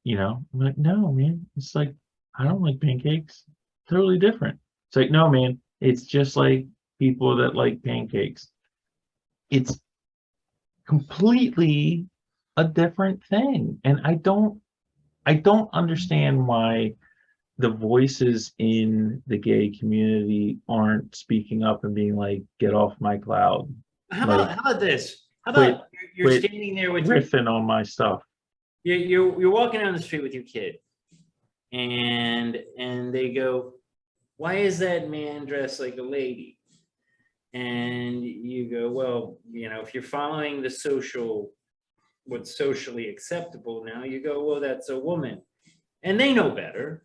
I'm like, no, man. It's like, I don't like pancakes. Totally different. It's like, no, man. It's just like people that like pancakes. It's completely a different thing. And I don't understand why the voices in the gay community aren't speaking up and being like, get off my cloud. How about this? How Quit- about you're quit standing there with your riffing on my stuff. you're walking down the street with your kid, and they go, why is that man dressed like a lady? And you go, well, if you're following what's socially acceptable now, you go, well, that's a woman, and they know better.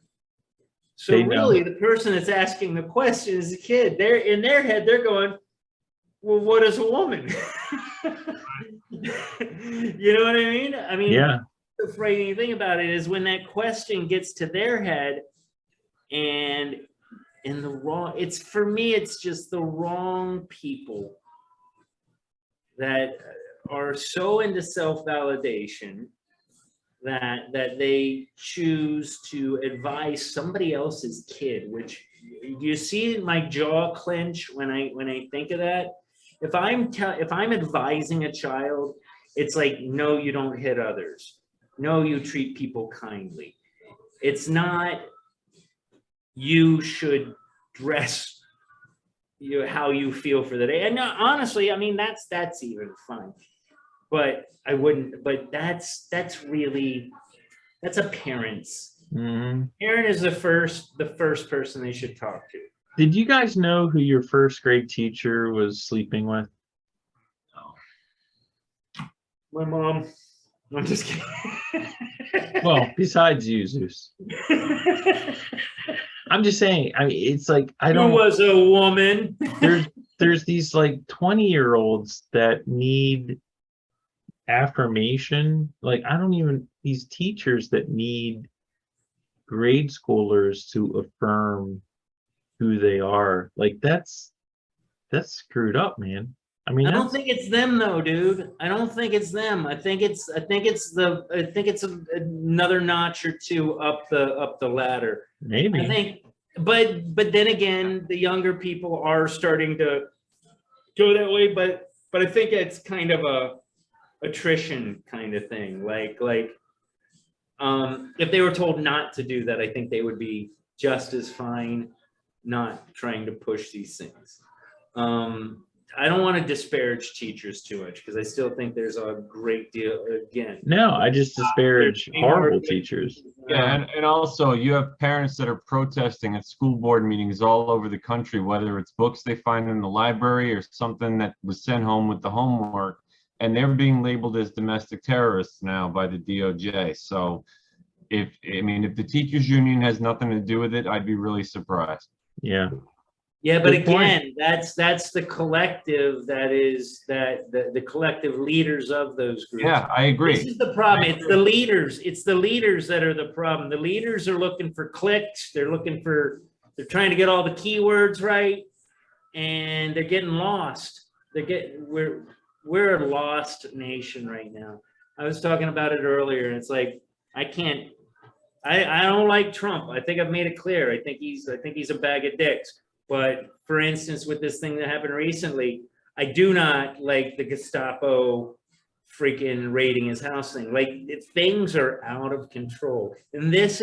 So They know. really, the person that's asking the question is the kid. They're in their head, they're going, well, what is a woman? You know what I mean? Yeah. The frightening thing about it is when that question gets to their head and in the wrong, for me, it's just the wrong people that are so into self-validation that they choose to advise somebody else's kid, which you see my jaw clench when I think of that. If I'm advising a child, it's like, no, you don't hit others. No, you treat people kindly. It's not, you should dress how you feel for the day. And honestly, that's even fine. But I wouldn't, but that's a parent's. Mm-hmm. Parent is the first person they should talk to. Did you guys know who your first grade teacher was sleeping with? My mom. I'm just kidding. Well, besides you, Zeus. I'm just saying, it's like, I don't. Who was a woman? There's these like 20-year-olds that need affirmation. Like, these teachers that need grade schoolers to affirm who they are. Like, that's screwed up, man. I don't think it's them though, dude. I don't think it's them. I think it's another notch or two up the ladder. Maybe. I think, but then again, the younger people are starting to go that way. But I think it's kind of a attrition kind of thing. Like if they were told not to do that, I think they would be just as fine not trying to push these things. I don't want to disparage teachers too much because I still think there's a great deal. Again, no, I just disparage horrible teachers. Yeah, and also you have parents that are protesting at school board meetings all over the country, whether it's books they find in the library or something that was sent home with the homework, and they're being labeled as domestic terrorists now by the DOJ. So if the teachers union has nothing to do with it, I'd be really surprised. Yeah. Yeah, but Good again, point. that's the collective the collective leaders of those groups. Yeah, I agree. This is the problem. It's the leaders. It's the leaders that are the problem. The leaders are looking for clicks. They're trying to get all the keywords right, and they're getting lost. We're a lost nation right now. I was talking about it earlier, and it's like I don't like Trump. I think I've made it clear. I think he's a bag of dicks. But for instance, with this thing that happened recently, I do not like the Gestapo freaking raiding his house thing. Like, things are out of control. And this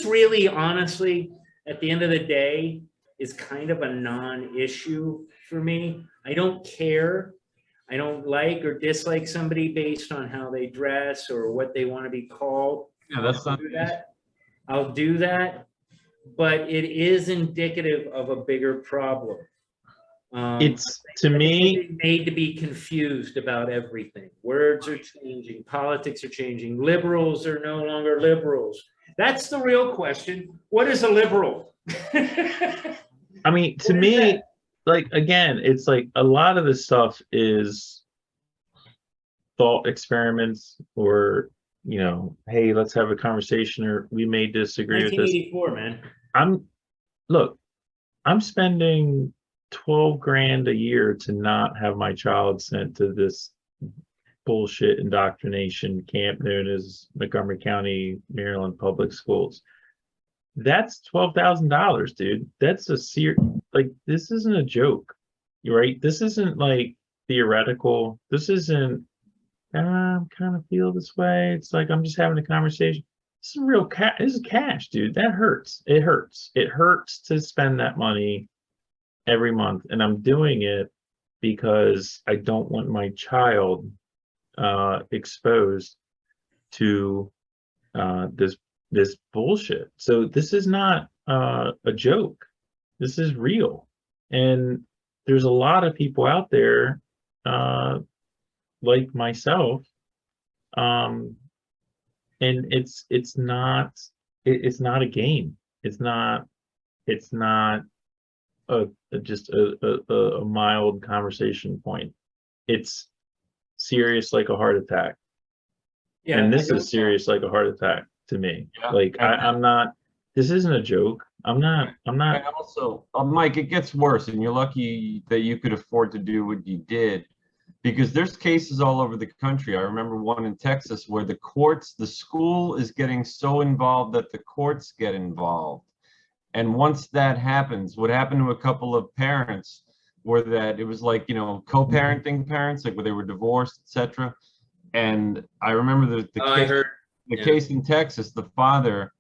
really, honestly, at the end of the day, is kind of a non-issue for me. I don't care. I don't like or dislike somebody based on how they dress or what they want to be called. Yeah, that's not I'll do that, but it is indicative of a bigger problem. It's, to me, made to be confused about everything. Words are changing, politics are changing, liberals are no longer liberals. That's the real question. What is a liberal? I mean, to me, like, again, it's like a lot of this stuff is thought experiments, or, you know, hey, let's have a conversation, or we may disagree with this. 1984, man. I'm spending 12 grand a year to not have my child sent to this bullshit indoctrination camp known as Montgomery County, Maryland Public Schools. That's $12,000, dude. That's a like, this isn't a joke, right? This isn't like theoretical. This isn't, I kind of feel this way. It's like, I'm just having a conversation. This is real cash. This is cash, dude. That hurts. It hurts. It hurts to spend that money every month. And I'm doing it because I don't want my child exposed to this bullshit. So this is not a joke. This is real. And there's a lot of people out there like myself, and it's not a game. It's not just a mild conversation point. It's serious like a heart attack. Yeah, and this is serious like a heart attack to me. Yeah. Like, I'm not, this isn't a joke. I'm not. And also, Mike, it gets worse, and you're lucky that you could afford to do what you did, because there's cases all over the country. I remember one in Texas where the school is getting so involved that the courts get involved. And once that happens, what happened to a couple of parents were that it was like, you know, co-parenting parents, like where they were divorced, etc. And I remember the case in Texas, the father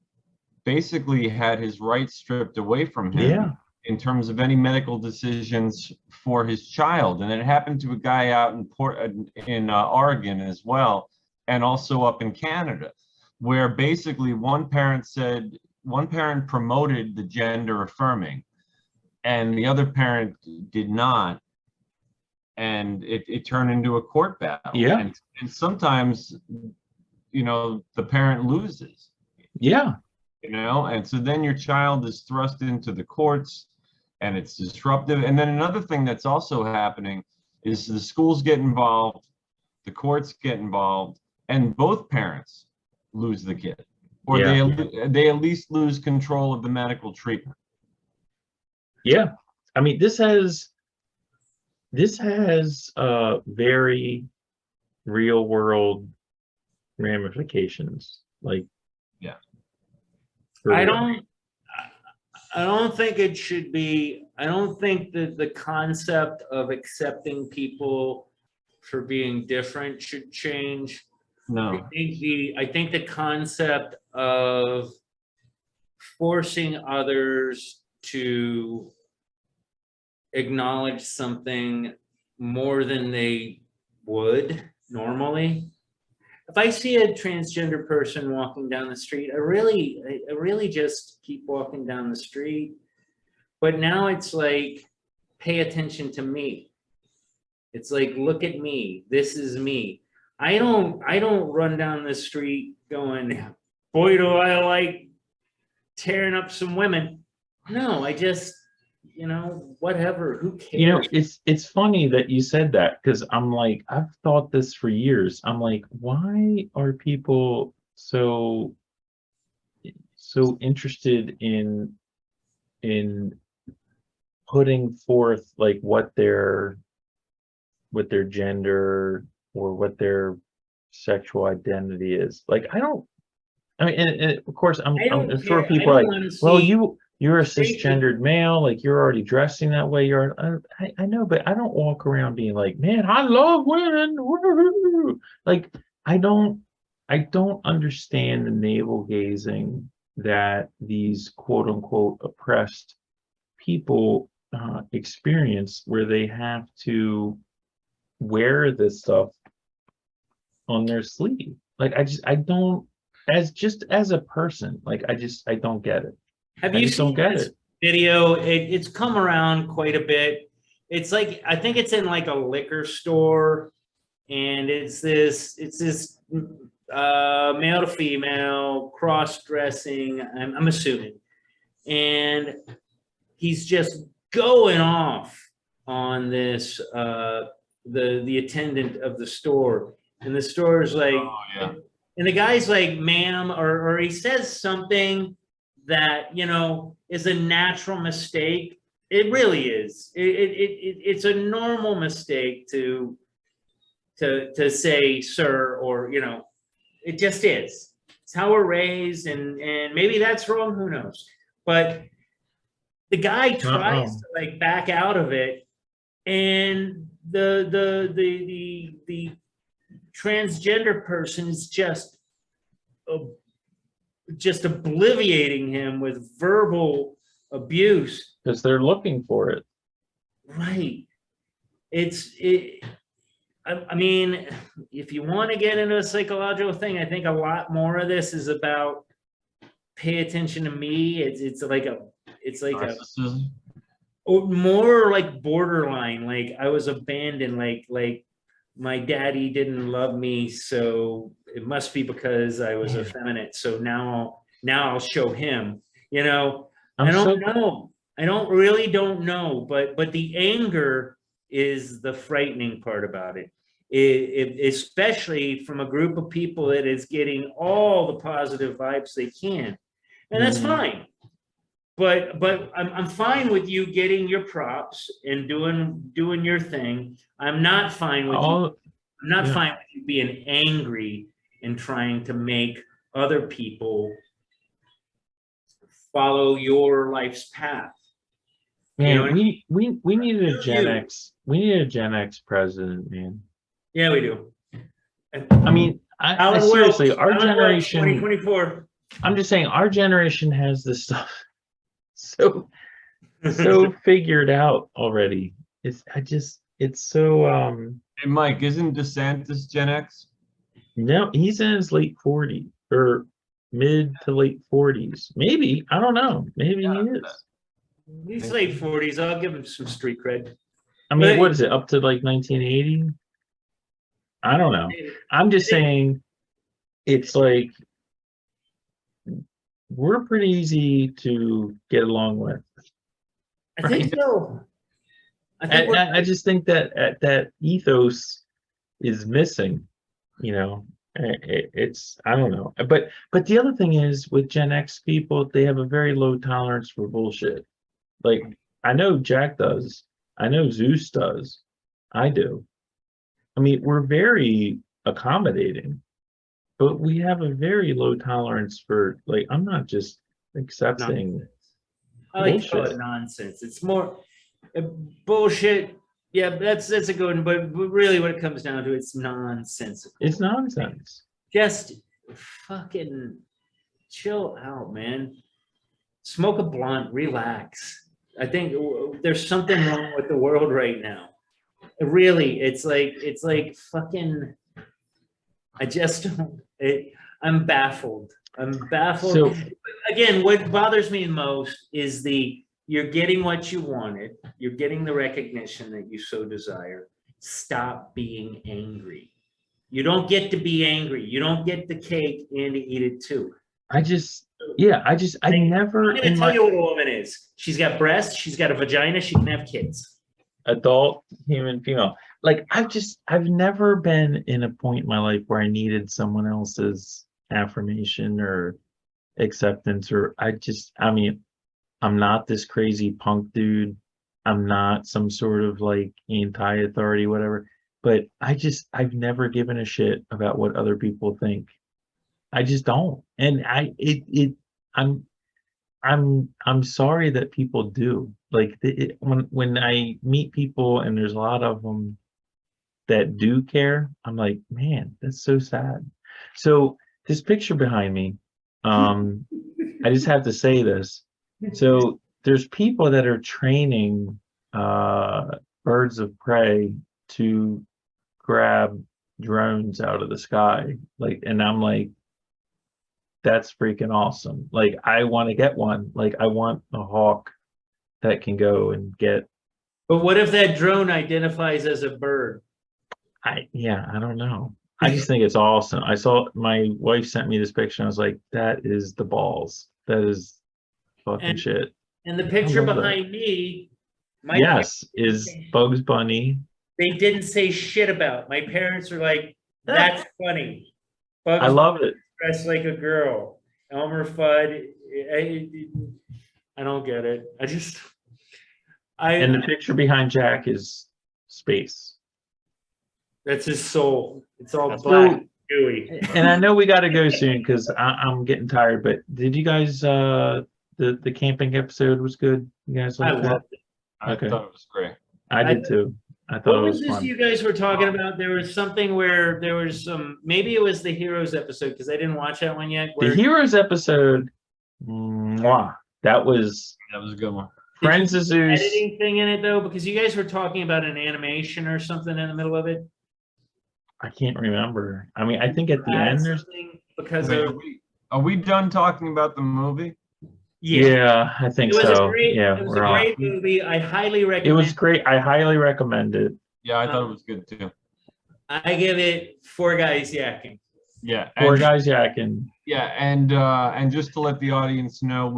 basically had his rights stripped away from him in terms of any medical decisions for his child. And it happened to a guy out in Oregon as well, and also up in Canada, where basically one parent promoted the gender affirming and the other parent did not. And it turned into a court battle. Yeah. And sometimes, you know, the parent loses. Yeah. You know, and so then your child is thrust into the courts and it's disruptive. And then another thing that's also happening is the schools get involved, the courts get involved, and both parents lose the kid, or they at least lose control of the medical treatment. Yeah. I mean, this has very real world ramifications. Like, I don't think it should be. I don't think that the concept of accepting people for being different should change. No. I think the concept of forcing others to acknowledge something more than they would normally. If I see a transgender person walking down the street, I really just keep walking down the street. But now it's like, pay attention to me. It's like, look at me. This is me. I don't run down the street going, boy, do I like tearing up some women. No, I just, you know, whatever, who cares? You know, it's funny that you said that, because I'm like, I've thought this for years. I'm like, why are people so interested in putting forth like what their gender or what their sexual identity is? Like, I don't I mean, and of course, I don't I'm sure care. I people are don't like, want to well, see you're a straight people. cisgendered male, like you're already dressing that way. I know, but I don't walk around being like, man, I love women. Woo-hoo-hoo." Like, I don't, I don't understand the navel gazing that these quote unquote oppressed people experience, where they have to wear this stuff on their sleeve. Like, I don't, as a person, like, I don't get it. Have I you just don't seen get this it. video? It's come around quite a bit. It's like, I think it's in like a liquor store, and it's this male to female cross-dressing, I'm assuming, and he's just going off on this the attendant of the store, and the store is like, Oh, yeah. and the guy's like, ma'am, or he says something that, you know, is a natural mistake. It really is. It's a normal mistake to say sir, or, you know, it just is. It's how we're raised, and maybe that's wrong, who knows. But the guy tries to like back out of it, and the transgender person is just obliviating him with verbal abuse. Because they're looking for it. Right. I mean, if you want to get into a psychological thing, I think a lot more of this is about pay attention to me. It's like a Narcissism. more like borderline, like I was abandoned, like my daddy didn't love me, so it must be because I was effeminate. So now I'll show him, you know. I don't know. I don't know, but the anger is the frightening part about it. Especially from a group of people that is getting all the positive vibes they can. And that's fine. But I'm fine with you getting your props and doing your thing. I'm not fine with you. I'm not fine with you being angry and trying to make other people follow your life's path. Man, You know, we needed a Gen X. We needed a Gen X president, man. Yeah, we do. I mean, I seriously, our generation, 2024. I'm just saying, our generation has this stuff so figured out already. It's so Hey, Mike, isn't DeSantis Gen X? no, he's in his late 40s or mid to late 40s. Maybe, I don't know. Maybe he is. He's late 40s. I'll give him some street cred. I mean, what is it, up to like 1980? I don't know. I'm just saying, it's like, we're pretty easy to get along with. I think so. I just think that that ethos is missing, you know. It's, I don't know, but the other thing is, with Gen X people, they have a very low tolerance for bullshit. Like, I know Jack does, I know Zeus does, I do. I mean, we're very accommodating, but we have a very low tolerance for, like, I'm not just accepting I like to call it nonsense. It's more bullshit. Yeah, that's a good one. But really, what it comes down to, it's nonsensical. It's nonsense. Just fucking chill out, man. Smoke a blunt, relax. I think there's something wrong with the world right now. Really, it's like fucking. I just don't. I'm baffled. I'm baffled. So, again, what bothers me most is you're getting what you wanted. You're getting the recognition that you so desire. Stop being angry. You don't get to be angry. You don't get the cake and to eat it too. I never. I'm going to tell you what a woman is. She's got breasts. She's got a vagina. She can have kids. Adult, human, female. Like, I've never been in a point in my life where I needed someone else's affirmation or acceptance, or I mean, I'm not this crazy punk dude. I'm not some sort of like anti-authority, whatever. But I've never given a shit about what other people think. I just don't. And I'm sorry that people do. Like when I meet people and there's a lot of them that do care, I'm like, man, that's so sad. So this picture behind me, I just have to say this. So there's people that are training birds of prey to grab drones out of the sky. Like, and I'm like, that's freaking awesome. Like, I want to get one. Like, I want a hawk that can go and get. But what if that drone identifies as a bird? Yeah, I don't know. I just think it's awesome. I saw my wife sent me this picture and I was like, that is the balls. That is fucking shit. And the picture love that. behind me, my Yes, is Bugs Bunny. they didn't say shit about. My parents were like, that's funny. Bugs I love it. dressed like a girl. Elmer Fudd. I don't get it. And the picture behind Jack is space. That's his soul. It's all So- black, gooey. And I know we got to go soon because I'm getting tired. But did you guys the camping episode was good? You guys I like that? loved it. I Okay. thought it was great. I did too. I thought What it was was this fun. you guys were talking about? There was something where there was some, maybe it was the Heroes episode because I didn't watch that one yet. The Heroes episode, mwah, that was That was a good one. Friends of Zeus. editing thing in it though, because you guys were talking about an animation or something in the middle of it. I can't remember. I mean, I think at the Add end there's. something because Wait, of are we done talking about the movie? Yeah, I think It was so. a great, Yeah, it was we're a off. great movie. I highly It recommend. was great. I highly recommend it. Yeah, I thought it was good too. I give it 4 guys yakking. Yeah, Four and, guys yakking. yeah, and just to let the audience know,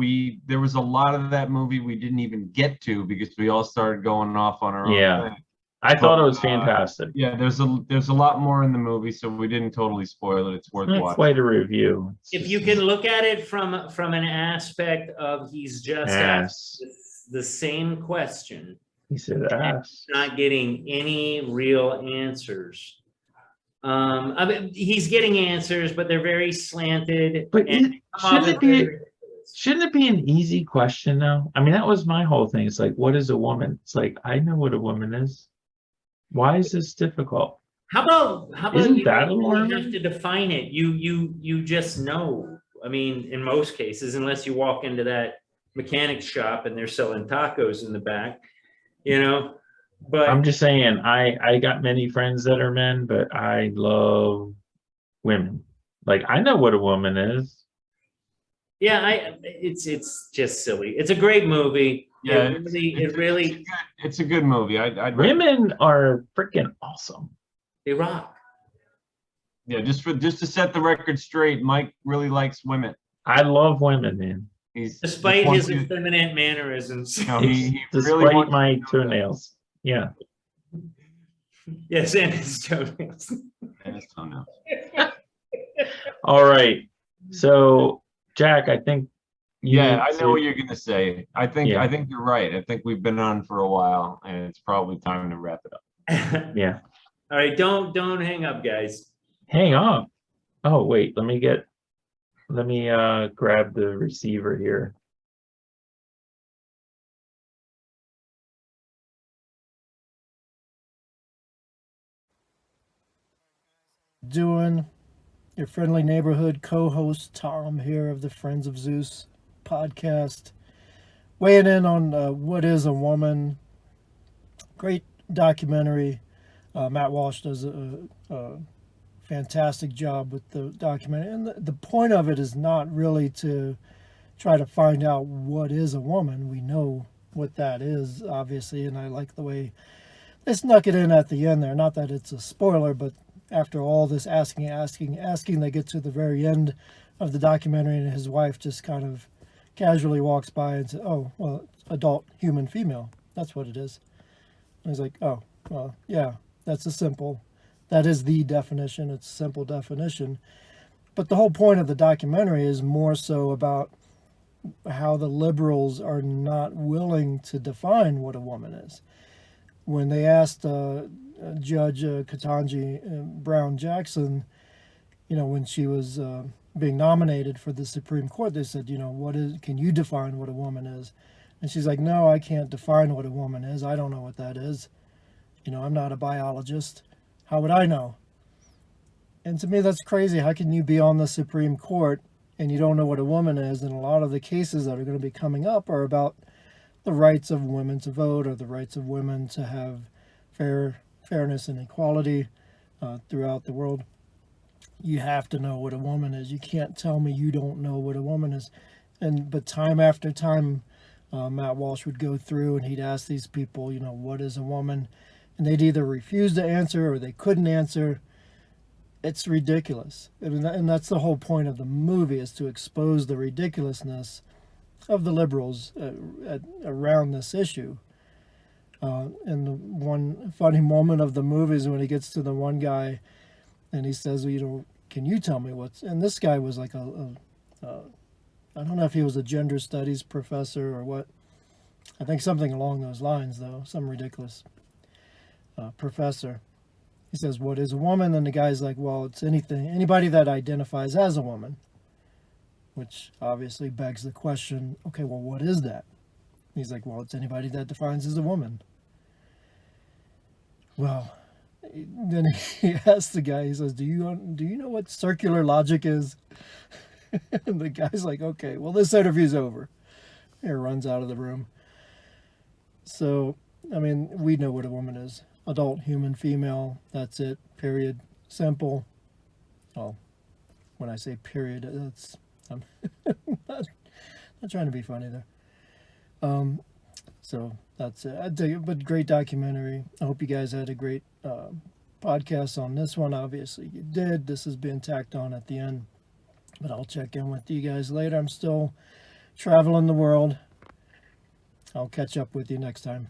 there was a lot of that movie we didn't even get to because we all started going off on our own Yeah. thing. I thought it was fantastic. Yeah, there's a lot more in the movie, so we didn't totally spoil it. It's worth Not watching. quite a review. If you can look at it from an aspect of he's just asked the same question, He said ass. not getting any real answers. I mean, he's getting answers, but they're very slanted. But and shouldn't it be an easy question though? I mean, that was my whole thing. It's like, what is a woman? It's like, I know what a woman is. Why is this difficult? How about Isn't you that don't alarming? have to define it? You just know. I mean, in most cases, unless you walk into that mechanic shop and they're selling tacos in the back, you know. But I'm just saying, I got many friends that are men, but I love women. Like, I know what a woman is. yeah, it's just silly. It's a great movie. Yeah, it really it's a good movie. I'd Women are freaking awesome. they rock. Yeah, just to set the record straight, Mike really likes women. I love women, man. He's Despite just his wants effeminate mannerisms. No, he Despite really wants my to know that. toenails. Yeah. Yes, and his toenails. And his toenails. All right. So, Jack, I think. you Yeah, need I to- know what you're gonna say. I think Yeah. you're right. I think we've been on for a while, and it's probably time to wrap it up. Yeah. All right, don't hang up, guys. Hang on. Oh, wait. Let me grab the receiver here. Doing your friendly neighborhood co-host Tom here of the Friends of Zeus podcast, weighing in on What Is a Woman. Great documentary. Matt Walsh does a fantastic job with the documentary, and the point of it is not really to try to find out what is a woman. We know what that is, obviously, and I like the way they snuck it in at the end there. Not that it's a spoiler, but after all this asking, they get to the very end of the documentary, and his wife just kind of casually walks by and says, "Oh, well, it's adult human female. That's what it is." And he's like, "Oh, well, yeah, that is the definition. It's a simple definition." But the whole point of the documentary is more so about how the liberals are not willing to define what a woman is. When they asked Judge Ketanji Brown Jackson, when she was being nominated for the Supreme Court, they said, you know, can you define what a woman is? And she's like, no, I can't define what a woman is. I don't know what that is. You know, I'm not a biologist. How would I know? And to me, that's crazy. How can you be on the Supreme Court and you don't know what a woman is? And a lot of the cases that are going to be coming up are about the rights of women to vote, or the rights of women to have fairness and equality throughout the world. You have to know what a woman is. You can't tell me you don't know what a woman is. But time after time, Matt Walsh would go through and he'd ask these people, you know, what is a woman? And they'd either refuse to answer or they couldn't answer. It's ridiculous. And that's the whole point of the movie, is to expose the ridiculousness of the liberals around this issue. And the one funny moment of the movie is when he gets to the one guy and he says, well, you know, can you tell me what's... And this guy was like I don't know if he was a gender studies professor or what. I think something along those lines, though. Some ridiculous professor. He says, what is a woman? And the guy's like, well, it's anybody that identifies as a woman. Which obviously begs the question, okay, well, what is that? He's like, well, it's anybody that defines as a woman. Well, then he asks the guy, he says, do you know what circular logic is? And the guy's like, okay, well, this interview's over. He runs out of the room. So, I mean, we know what a woman is. Adult, human, female, that's it, period. Simple. Well, when I say period, I'm not trying to be funny there. So that's it. I dig it, but great documentary. I hope you guys had a great podcast on this one. Obviously you did. This has been tacked on at the end, but I'll check in with you guys later. I'm still traveling the world. I'll catch up with you next time.